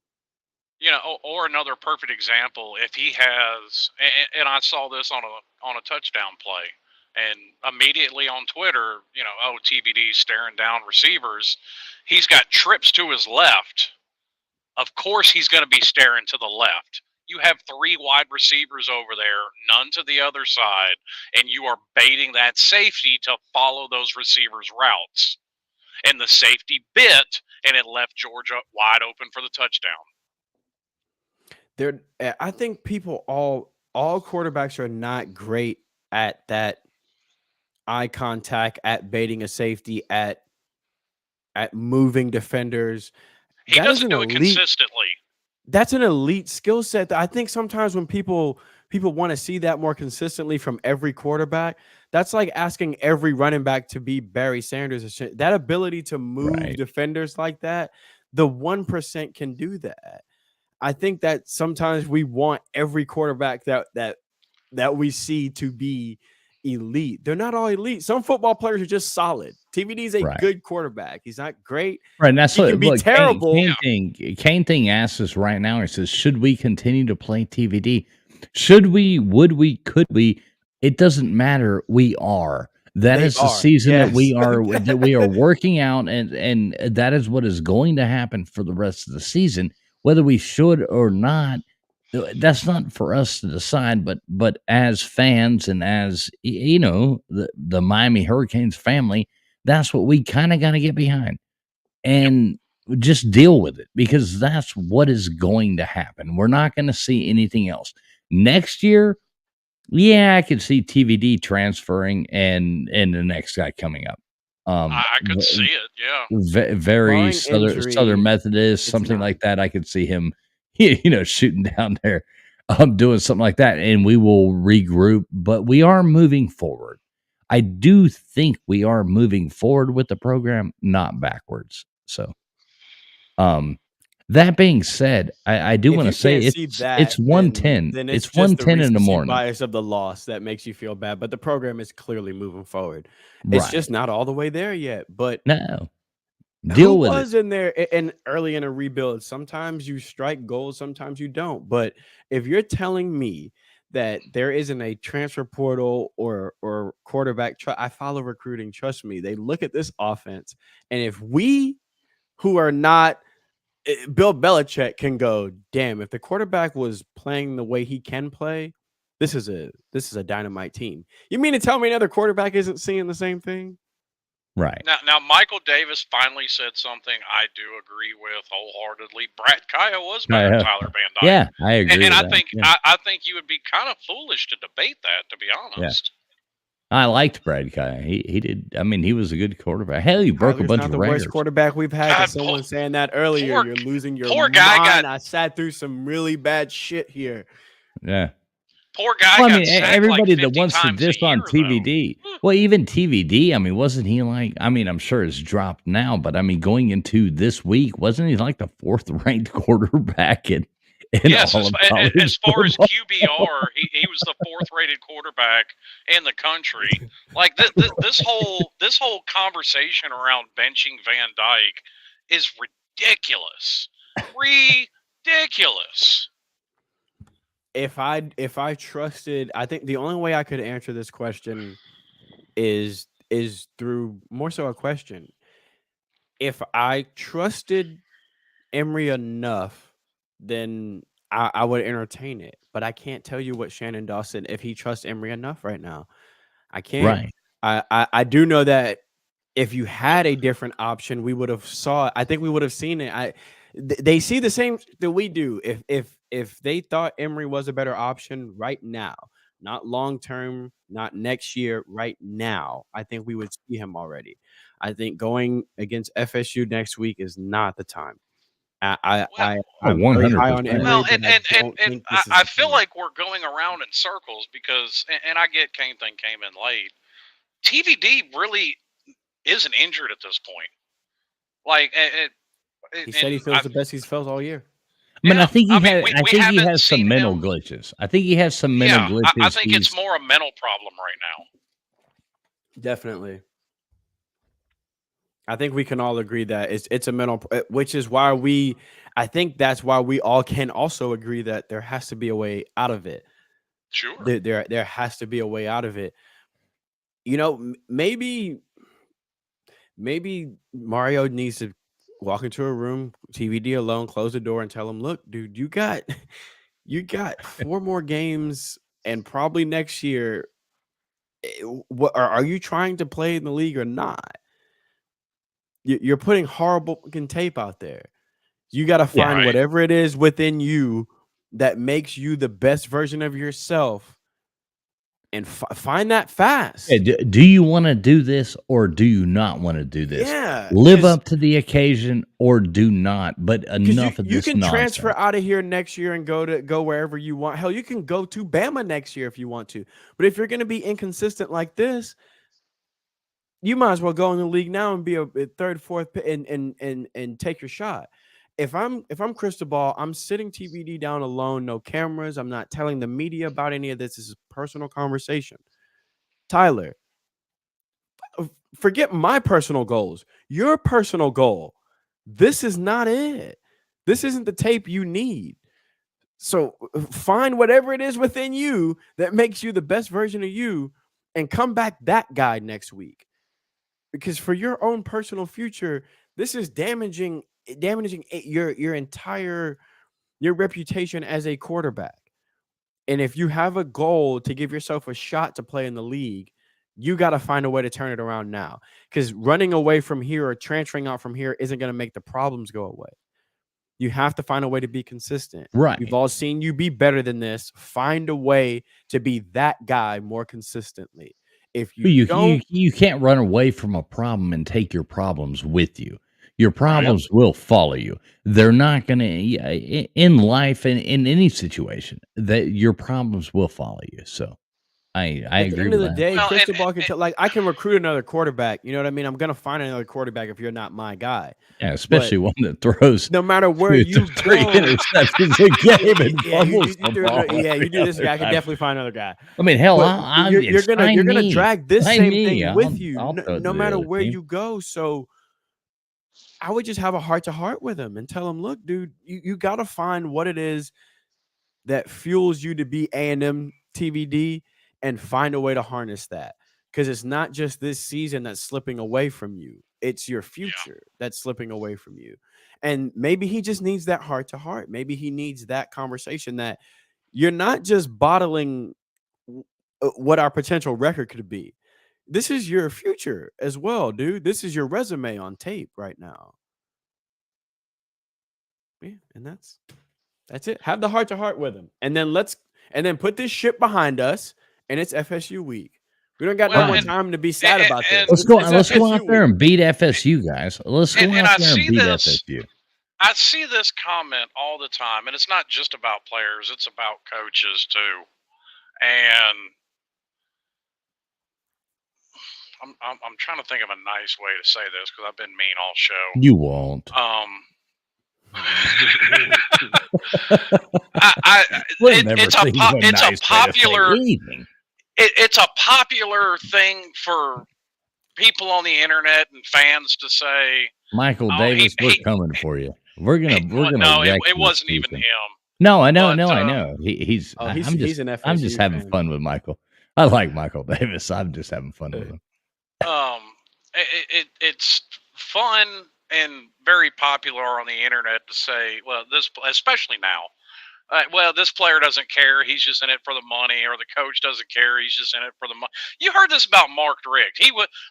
Or another perfect example, if he has, and I saw this on a touchdown play, and immediately on Twitter, TBD staring down receivers, he's got trips to his left. Of course, he's going to be staring to the left. You have 3 wide receivers over there, none to the other side, and you are baiting that safety to follow those receivers' routes. And the safety bit, and it left Georgia wide open for the touchdown. I think all quarterbacks are not great at that eye contact, at baiting a safety, at moving defenders. He doesn't do it consistently. That's an elite skill set that I think sometimes when people want to see that more consistently from every quarterback, that's like asking every running back to be Barry Sanders. That ability to move defenders like that, the 1% can do that. I think that sometimes we want every quarterback that we see to be elite. They're not all elite. Some football players are just solid. TVD is a good quarterback. He's not great. Right. And that's he can be terrible. Kane thing asks us right now. He says, should we continue to play TVD? Should we? Would we? Could we? It doesn't matter. We are. That is the season that we are working out, and that is what is going to happen for the rest of the season. Whether we should or not, that's not for us to decide. But as fans and as the Miami Hurricanes family, that's what we kind of got to get behind and just deal with it, because that's what is going to happen. We're not going to see anything else next year. Yeah, I could see TVD transferring and the next guy coming up. I could see it. Yeah, very Southern Methodist, something like that. I could see him, shooting down there, doing something like that, and we will regroup. But we are moving forward. I do think we are moving forward with the program, not backwards. So, that being said, I do want to say it's 110. Then it's 110 in the morning. Bias of the loss that makes you feel bad, but the program is clearly moving forward. It's just not all the way there yet. But no, deal with it. Who was in there and early in a rebuild? Sometimes you strike gold, sometimes you don't. But if you're telling me that there isn't a transfer portal or quarterback, I follow recruiting. Trust me, they look at this offense, and if we who are not Bill Belichick can go, damn, if the quarterback was playing the way he can play, this is a dynamite team. You mean to tell me another quarterback isn't seeing the same thing? Right. Now Michael Davis finally said something I do agree with wholeheartedly. Brad Kaya was better than Tyler Van Dyke. Yeah, I agree. And I think I think you would be kind of foolish to debate that, to be honest. Yeah. I liked Brad Kaya. He did. I mean, he was a good quarterback. Hell, he broke a bunch of records. The worst quarterback we've had. Someone saying that earlier. You're losing your mind. I sat through some really bad shit here. Yeah. Poor guy. Well, I mean, everybody like that wants to diss on TVD. Well, even TVD. I mean, wasn't he like? I mean, I'm sure it's dropped now, but I mean, going into this week, wasn't he like the 4th ranked quarterback in yes, all as far as QBR, he was the 4th rated quarterback in the country. Like this whole conversation around benching Van Dyke is ridiculous. Ridiculous. If I trusted, I think the only way I could answer this question is through more so a question. If I trusted Emory enough, then I would entertain it. But I can't tell you what Shannon Dawson, if he trusts Emory enough right now. I can't. Right. I do know that if you had a different option, we would have saw it. I think we would have seen it. They see the same that we do. If they thought Emory was a better option right now, not long term, not next year, right now. I think we would see him already. I think going against FSU next week is not the time. Well, I'm very high on 100%. Emory, well, but I don't think this is I the feel time. like we're going around in circles because, and I get Kane thing came in late. TVD really isn't injured at this point. Like, He said he feels the best he's felt all year. I mean, yeah, I mean, I we think he haven't has some seen mental him. glitches. I think he has some mental Yeah, glitches. I think it's more a mental problem right now. Definitely. I think we can all agree that it's a mental, which is why I think that's why we all can also agree that there has to be a way out of it. Sure. There has to be a way out of it. You know, maybe Mario needs to walk into a room, TVD alone, close the door, and tell him, "Look, dude, you got 4 more games, and probably next year. What are you trying to play in the league or not? You're putting horrible fucking tape out there. You got to find right. whatever it is within you that makes you the best version of yourself, and find that fast." Yeah, do you want to do this or do you not want to do this? Yeah, Live 'cause up to the occasion or do not. But Because enough of you this can nonsense. transfer out of here next year and go wherever you want. Hell, you can go to Bama next year if you want to. But if you're going to be inconsistent like this, you might as well go in the league now and be a third, fourth, and take your shot. If I'm Cristobal, I'm sitting TBD down alone, no cameras. I'm not telling the media about any of this. This is a personal conversation. Tyler, forget my personal goals. Your personal goal. This is not it. This isn't the tape you need. So find whatever it is within you that makes you the best version of you and come back that guy next week. Because for your own personal future, this is damaging your entire your reputation as a quarterback. And if you have a goal to give yourself a shot to play in the league, you got to find a way to turn it around now. Because running away from here or transferring out from here isn't going to make the problems go away. You have to find a way to be consistent. Right. We've all seen you be better than this. Find a way to be that guy more consistently. If you don't, you can't run away from a problem and take your problems with you. Your problems will follow you. They're not going to in life and in any situation that your problems will follow you. So I at the agree end of with the that. day, Well, Cristobal can tell, like, I can recruit another quarterback. You know what I mean? I'm going to find another quarterback if you're not my guy. Yeah, especially one that throws No matter where 2 you to 3 go, interceptions a game and fumbles the ball you every do this other guy. I can time. definitely find another guy. I mean, hell, But you're gonna drag this Sign same me. thing with you, I'll throw it to no the matter other where team. you go. So I would just have a heart to heart with him and tell him, look, dude, you got to find what it is that fuels you to be A&M TVD and find a way to harness that. Because it's not just this season that's slipping away from you. It's your future that's slipping away from you. And maybe he just needs that heart to heart. Maybe he needs that conversation that you're not just bottling what our potential record could be. This is your future as well, dude. This is your resume on tape right now. Yeah, and that's it. Have the heart to heart with him. And then put this shit behind us, and it's FSU week. We don't got no more time to be sad about this. Let's go FSU out there week. and beat FSU, guys. Let's go out there and beat FSU. I see this comment all the time, and it's not just about players; it's about coaches too. And I'm trying to think of a nice way to say this because I've been mean all show. You won't. It's a popular thing for people on the internet and fans to say, Michael Davis, we're coming for you. We're gonna. No, it wasn't even him. No, I know. I know. He's an FSU I'm just having fan. fun with Michael. I like Michael Davis. I'm just having fun with him. It's fun and very popular on the internet to say, well, this, especially now, well, this player doesn't care. He's just in it for the money, or the coach doesn't care. He's just in it for the money. You heard this about Mark Richt.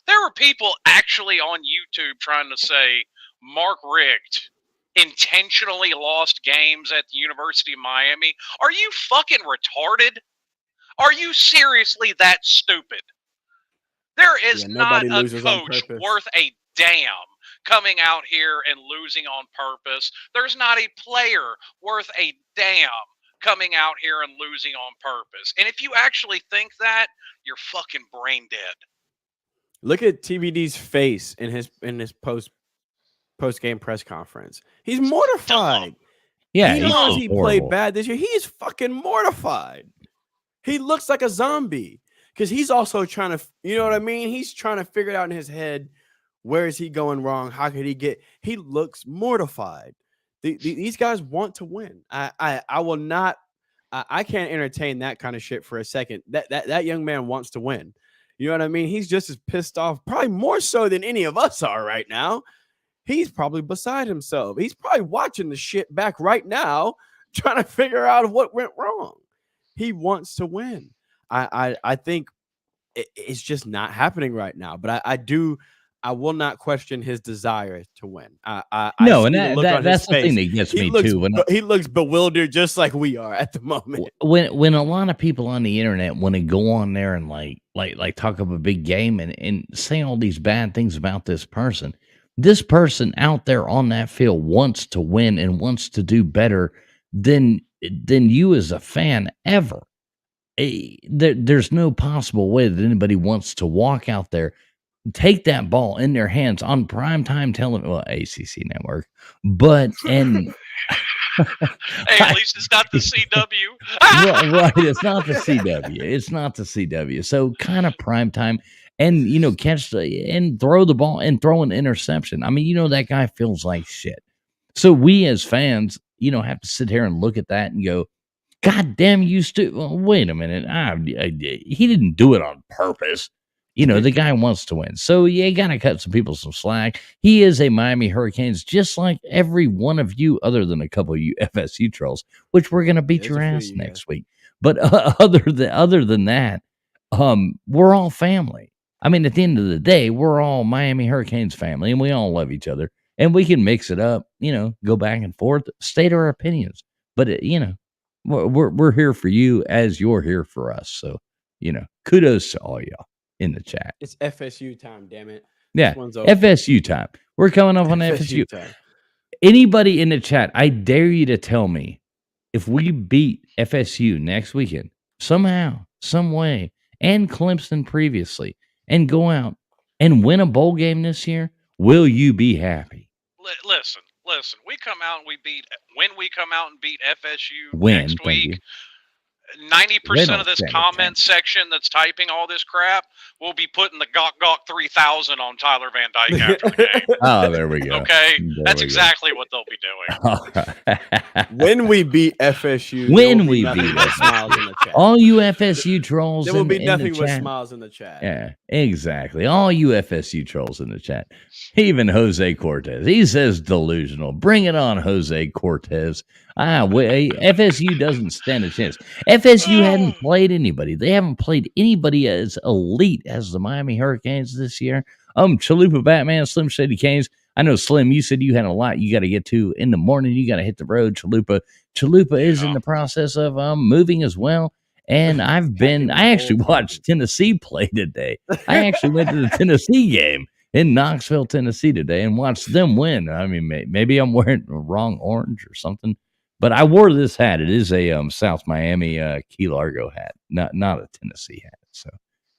There were people actually on YouTube trying to say Mark Richt intentionally lost games at the University of Miami. Are you fucking retarded? Are you seriously that stupid? There is not nobody a loses on coach purpose. worth a damn coming out here and losing on purpose. There's not a player worth a damn coming out here and losing on purpose. And if you actually think that, you're fucking brain dead. Look at TBD's face in his post game press conference. He's mortified. Yeah, he he's knows so he horrible. played bad this year. He is fucking mortified. He looks like a zombie because he's also trying to, you know what I mean? He's trying to figure it out in his head. Where is he going wrong? How could he get? He looks mortified. These guys want to win. I will not. I can't entertain that kind of shit for a second. That young man wants to win. You know what I mean? He's just as pissed off, probably more so than any of us are right now. He's probably beside himself. He's probably watching the shit back right now, trying to figure out what went wrong. He wants to win. I think it's just not happening right now. But I will not question his desire to win. No, I and see the look on that's his the face. thing that gets me looks, too. he looks bewildered, just like we are at the moment. When a lot of people on the internet want to go on there and like talk up a big game and say all these bad things about this person out there on that field wants to win and wants to do better than you as a fan ever. There's no possible way that anybody wants to walk out there, take that ball in their hands on primetime television, well, ACC network, but and hey, at least it's not the CW. right, it's not the CW. It's not the CW. So kind of primetime, and catch and throw the ball and throw an interception. I mean, that guy feels like shit. So we as fans, have to sit here and look at that and go, God damn you, wait a minute. He didn't do it on purpose. The guy wants to win. So you got to cut some people some slack. He is a Miami Hurricanes, just like every one of you, other than a couple of you FSU trolls, which we're going to beat your ass next week. But other than that, we're all family. I mean, at the end of the day, we're all Miami Hurricanes family, and we all love each other. And we can mix it up, go back and forth, state our opinions. But, we're here for you as you're here for us. So, kudos to all y'all in the chat. It's FSU time, damn it. Yeah, FSU time. We're coming up on FSU. Time. Anybody in the chat, I dare you to tell me if we beat FSU next weekend, somehow, some way, and Clemson previously, and go out and win a bowl game this year, will you be happy? Listen. We come out and when we come out and beat FSU next week, 90% of this comment section that's typing all this crap will be putting the Gawk 3000 on Tyler Van Dyke after the game. Oh, there we go. Okay, that's exactly what they'll be doing. When we beat FSU, smiles in the chat. All you FSU trolls, there will be nothing but smiles in the chat. Yeah, exactly. All you FSU trolls in the chat. Even Jose Cortez, he says delusional. Bring it on, Jose Cortez. FSU doesn't stand a chance. FSU hadn't played anybody. They haven't played anybody as elite as the Miami Hurricanes this year. Chalupa Batman, Slim Shady Canes. I know, Slim, you said you had a lot you got to get to in the morning. You got to hit the road, Chalupa. Chalupa is in the process of moving as well. And I actually watched Tennessee play today. I actually went to the Tennessee game in Knoxville, Tennessee today and watched them win. I mean, maybe I'm wearing the wrong orange or something. But I wore this hat. It is a South Miami Key Largo hat, not a Tennessee hat. So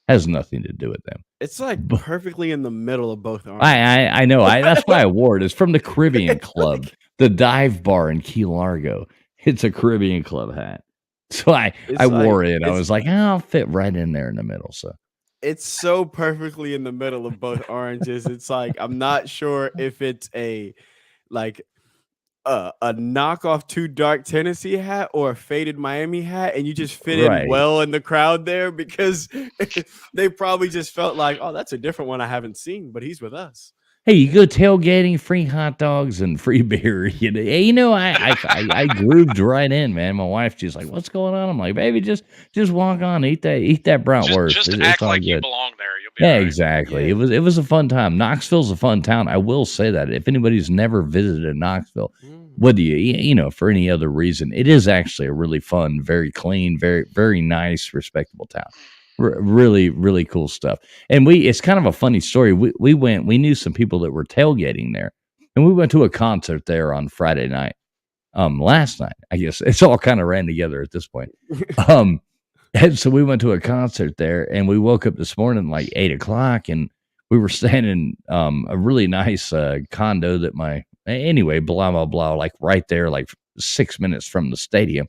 has nothing to do with them. It's like perfectly in the middle of both arms. I know. That's why I wore it. It's from the Caribbean Club, the dive bar in Key Largo. It's a Caribbean Club hat. So I wore it. I was like, I'll fit right in there in the middle. So it's so perfectly in the middle of both oranges. It's like I'm not sure if it's a knockoff Too Dark Tennessee hat or a faded Miami hat, and you just fit in well in the crowd there because they probably just felt like, oh, that's a different one I haven't seen, but he's with us. Hey, you go tailgating, free hot dogs and free beer. I grooved right in, man. My wife, she's like, "What's going on?" I'm like, "Baby, just walk on, eat that bratwurst. Just act like you belong there. You'll be Yeah, all right. exactly. Yeah. It was a fun time. Knoxville's a fun town. I will say that if anybody's never visited Knoxville, whether you know for any other reason, it is actually a really fun, very clean, very nice, respectable town. Really, really cool stuff. And it's kind of a funny story. We knew some people that were tailgating there, and we went to a concert there on Friday night. Last night, I guess it's all kind of ran together at this point. Um, and so we went to a concert there, and we woke up this morning like 8 o'clock, and we were staying in a really nice condo that anyway, blah blah blah, like right there, like 6 minutes from the stadium.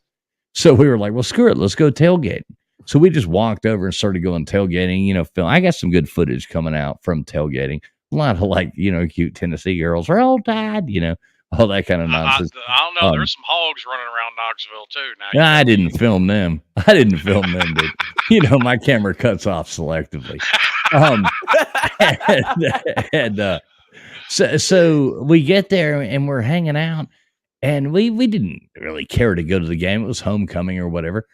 So we were like, well, screw it, let's go tailgate. So we just walked over and started going tailgating. You know, film. I got some good footage coming out from tailgating. A lot of like, you know, cute Tennessee girls, Roll Tide, you know, all that kind of nonsense. I don't know. There's some hogs running around Knoxville too. Now you I know. didn't film them. I didn't film them, dude. You know, my camera cuts off selectively. So we get there and we're hanging out, and we didn't really care to go to the game. It was homecoming or whatever.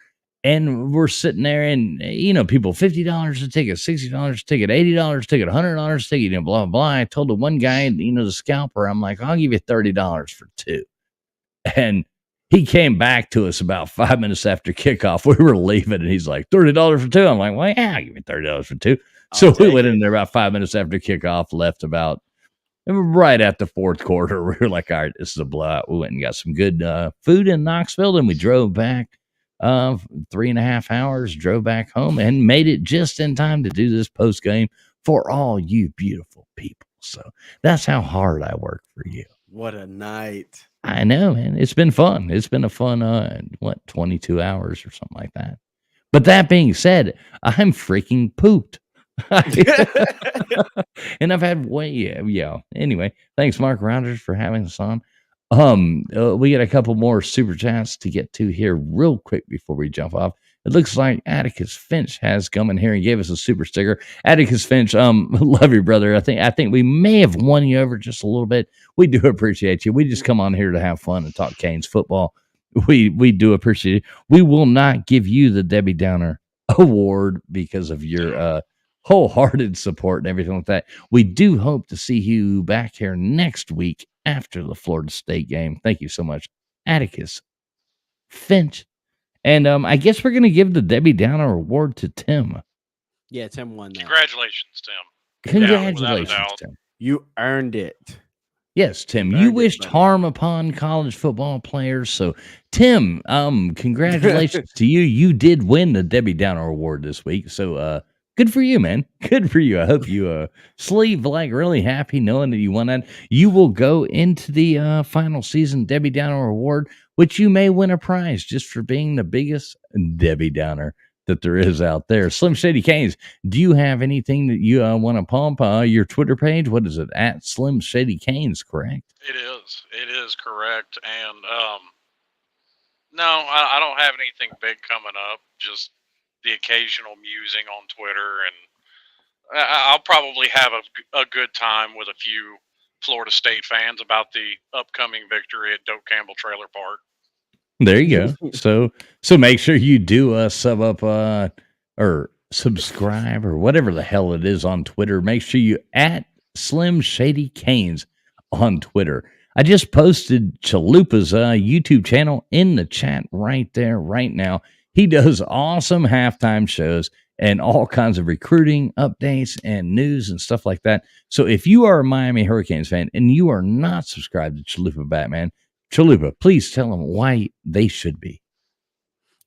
And we're sitting there, and you know, people $50 a ticket, $60 a ticket, $80 a ticket, $100 a ticket, you know, blah blah. I told the one guy, you know, the scalper, I'm like, I'll give you $30 for two. And he came back to us about 5 minutes after kickoff. We were leaving, and he's like, $30 for two. I'm like, well, yeah, I'll give you $30 for two. So we went in there about 5 minutes after kickoff, left about right at the fourth quarter. We were like, all right, this is a blowout. We went and got some good food in Knoxville, and we drove back 3.5 hours, drove back home, and made it just in time to do this post game for all you beautiful people. So that's how hard I work for you. What a night. I know, man. It's been fun. It's been a fun, 22 hours or something like that. But that being said, I'm freaking pooped. And I've had yeah. Anyway, thanks, Mark Rogers, for having us on. We got a couple more super chats to get to here real quick before we jump off. It looks like Atticus Finch has come in here and gave us a super sticker. Atticus Finch, love you, brother. I think we may have won you over just a little bit. We do appreciate you. We just come on here to have fun and talk Canes football. We do appreciate it. We will not give you the Debbie Downer award because of your wholehearted support and everything like that. We do hope to see you back here next week after the Florida State game. Thank you so much, Atticus Finch. And I guess we're going to give the Debbie Downer award to Tim. Yeah, Tim won that. Congratulations, Tim. Congratulations, Yeah, without a Tim. You earned it. Yes, Tim, You you earned it, wished buddy. harm upon college football players. So, Tim, congratulations to you. You did win the Debbie Downer award this week. So, good for you, man. Good for you. I hope you sleep like really happy knowing that you won that. You will go into the final season Debbie Downer award, which you may win a prize just for being the biggest Debbie Downer that there is out there. Slim Shady Canes, do you have anything that you want to pump? Your Twitter page, what is it? At Slim Shady Canes, correct? It is correct. And no, I don't have anything big coming up. Just the occasional musing on Twitter, and I'll probably have a good time with a few Florida State fans about the upcoming victory at Doak Campbell Trailer Park. There you go. So make sure you do sub up or subscribe or whatever the hell it is on Twitter. Make sure you at Slim Shady Canes on Twitter. I just posted Chalupa's YouTube channel in the chat right there, right now. He does awesome halftime shows and all kinds of recruiting updates and news and stuff like that. So if you are a Miami Hurricanes fan and you are not subscribed to Chalupa Batman, Chalupa, please tell them why they should be.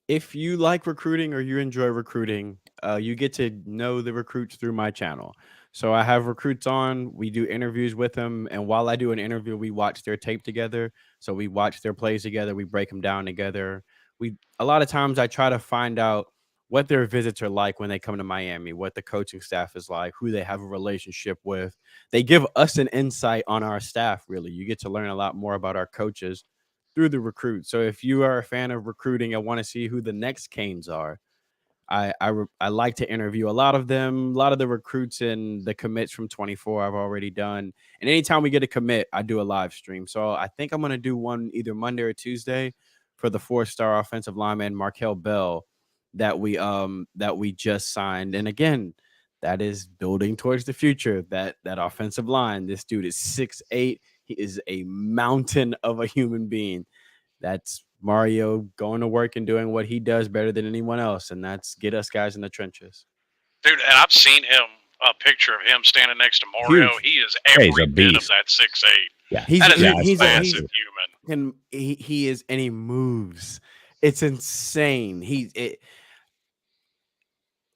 If you like recruiting or you enjoy recruiting, you get to know the recruits through my channel. So I have recruits on, we do interviews with them. And while I do an interview, we watch their tape together. So we watch their plays together. We break them down together. A lot of times I try to find out what their visits are like when they come to Miami, what the coaching staff is like, who they have a relationship with. They give us an insight on our staff, really. You get to learn a lot more about our coaches through the recruit. So if you are a fan of recruiting and want to see who the next Canes are, I like to interview a lot of them, a lot of the recruits and the commits from 24 I've already done. And anytime we get a commit, I do a live stream. So I think I'm going to do one either Monday or Tuesday for the 4-star offensive lineman Markel Bell that we just signed. And again, that is building towards the future. That offensive line. This dude is 6'8". He is a mountain of a human being. That's Mario going to work and doing what he does better than anyone else, and that's get us guys in the trenches. Dude, and I've seen a picture of him standing next to Mario. Huge. He is He's every a bit of beast. that 6'8". Yeah, That is a he's massive human. and he is, and he moves. It's insane.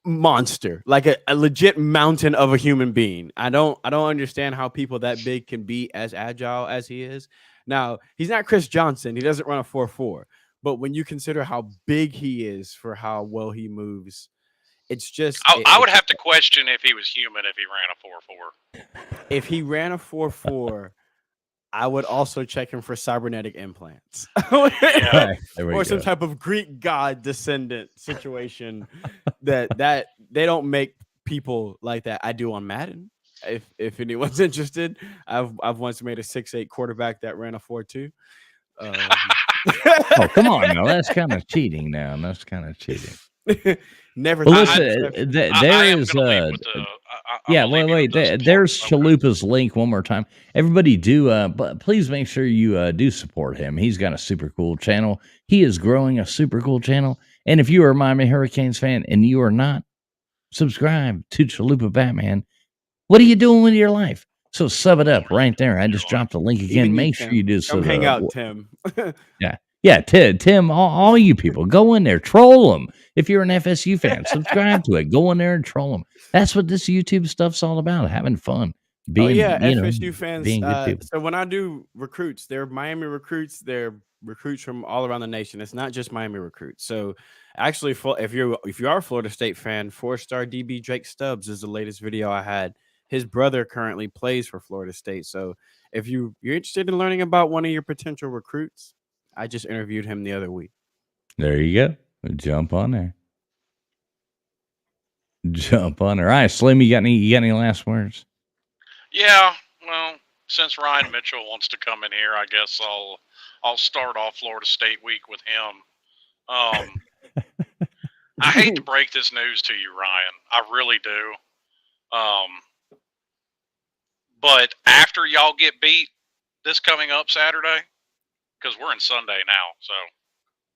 Monster, like a legit mountain of a human being. I don't understand how people that big can be as agile as he is. Now, he's not Chris Johnson. He doesn't run a 4.4. But when you consider how big he is for how well he moves, it's just I would have to question if he was human if he ran a 4.4. If he ran a 4.4, I would also check him for cybernetic implants. Yeah. Or some type of Greek god descendant situation that they don't make people like that. I do on Madden. If anyone's interested, I've once made a 6'8" quarterback that ran a 4.2. Oh, come on now. That's kind of cheating now. That's kind of cheating. Never. Well, listen, there is there's Chalupa's link one more time. Everybody do but please make sure you do support him. He's got a super cool channel. He is growing a super cool channel. And if you are a Miami Hurricanes fan and you are not subscribed to Chalupa Batman, what are you doing with your life? So sub it up right there. I just dropped the link again. Make sure you do. Come hang out, Tim. Yeah, Tim, all you people, go in there, troll them. If you're an FSU fan, subscribe to it. Go in there and troll them. That's what this YouTube stuff's all about, having fun. Being, FSU fans. Being good people. So when I do recruits, they're Miami recruits. They're recruits from all around the nation. It's not just Miami recruits. So actually, if you are a Florida State fan, 4-star DB Drake Stubbs is the latest video I had. His brother currently plays for Florida State. So if you're interested in learning about one of your potential recruits, I just interviewed him the other week. There you go. Jump on there. Jump on there. All right, Slim, you got any last words? Yeah, well, since Ryan Mitchell wants to come in here, I guess I'll start off Florida State week with him. I hate to break this news to you, Ryan. I really do. But after y'all get beat this coming up Saturday, because we're in Sunday now, so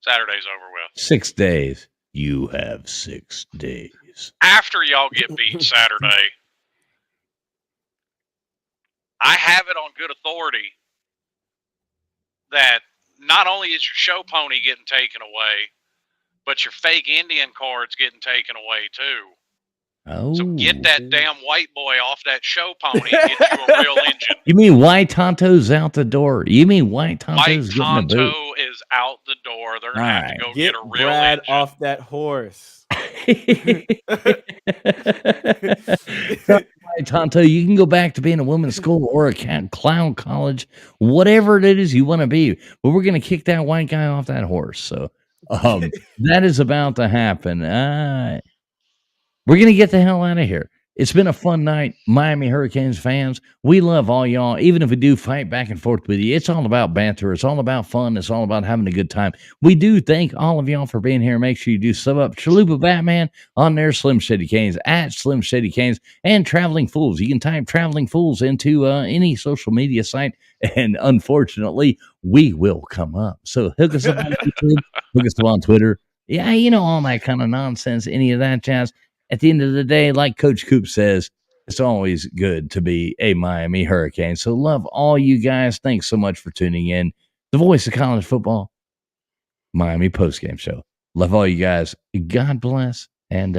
Saturday's over with. 6 days. You have 6 days. After y'all get beat Saturday, I have it on good authority that not only is your show pony getting taken away, but your fake Indian card's getting taken away too. Oh. So get that damn white boy off that show pony and get you a real engine. You mean White Tonto's out the door? You mean White Tonto's getting a boot? Tonto is out the door. They're going to have to go get a real Brad engine. off that horse. White Tonto, you can go back to being a women's school or a clown college, whatever it is you want to be. But we're going to kick that white guy off that horse. So that is about to happen. We're going to get the hell out of here. It's been a fun night, Miami Hurricanes fans. We love all y'all, even if we do fight back and forth with you. It's all about banter. It's all about fun. It's all about having a good time. We do thank all of y'all for being here. Make sure you do sub up Chalupa Batman on there, Slim Shady Canes, at Slim Shady Canes, and Traveling Fools. You can type Traveling Fools into any social media site, and unfortunately, we will come up. So hook us up on YouTube, hook us up on Twitter. Yeah, all that kind of nonsense, any of that jazz. At the end of the day, like Coach Coop says, it's always good to be a Miami Hurricane. So love all you guys. Thanks so much for tuning in. The voice of college football, Miami Postgame Show. Love all you guys. God bless. And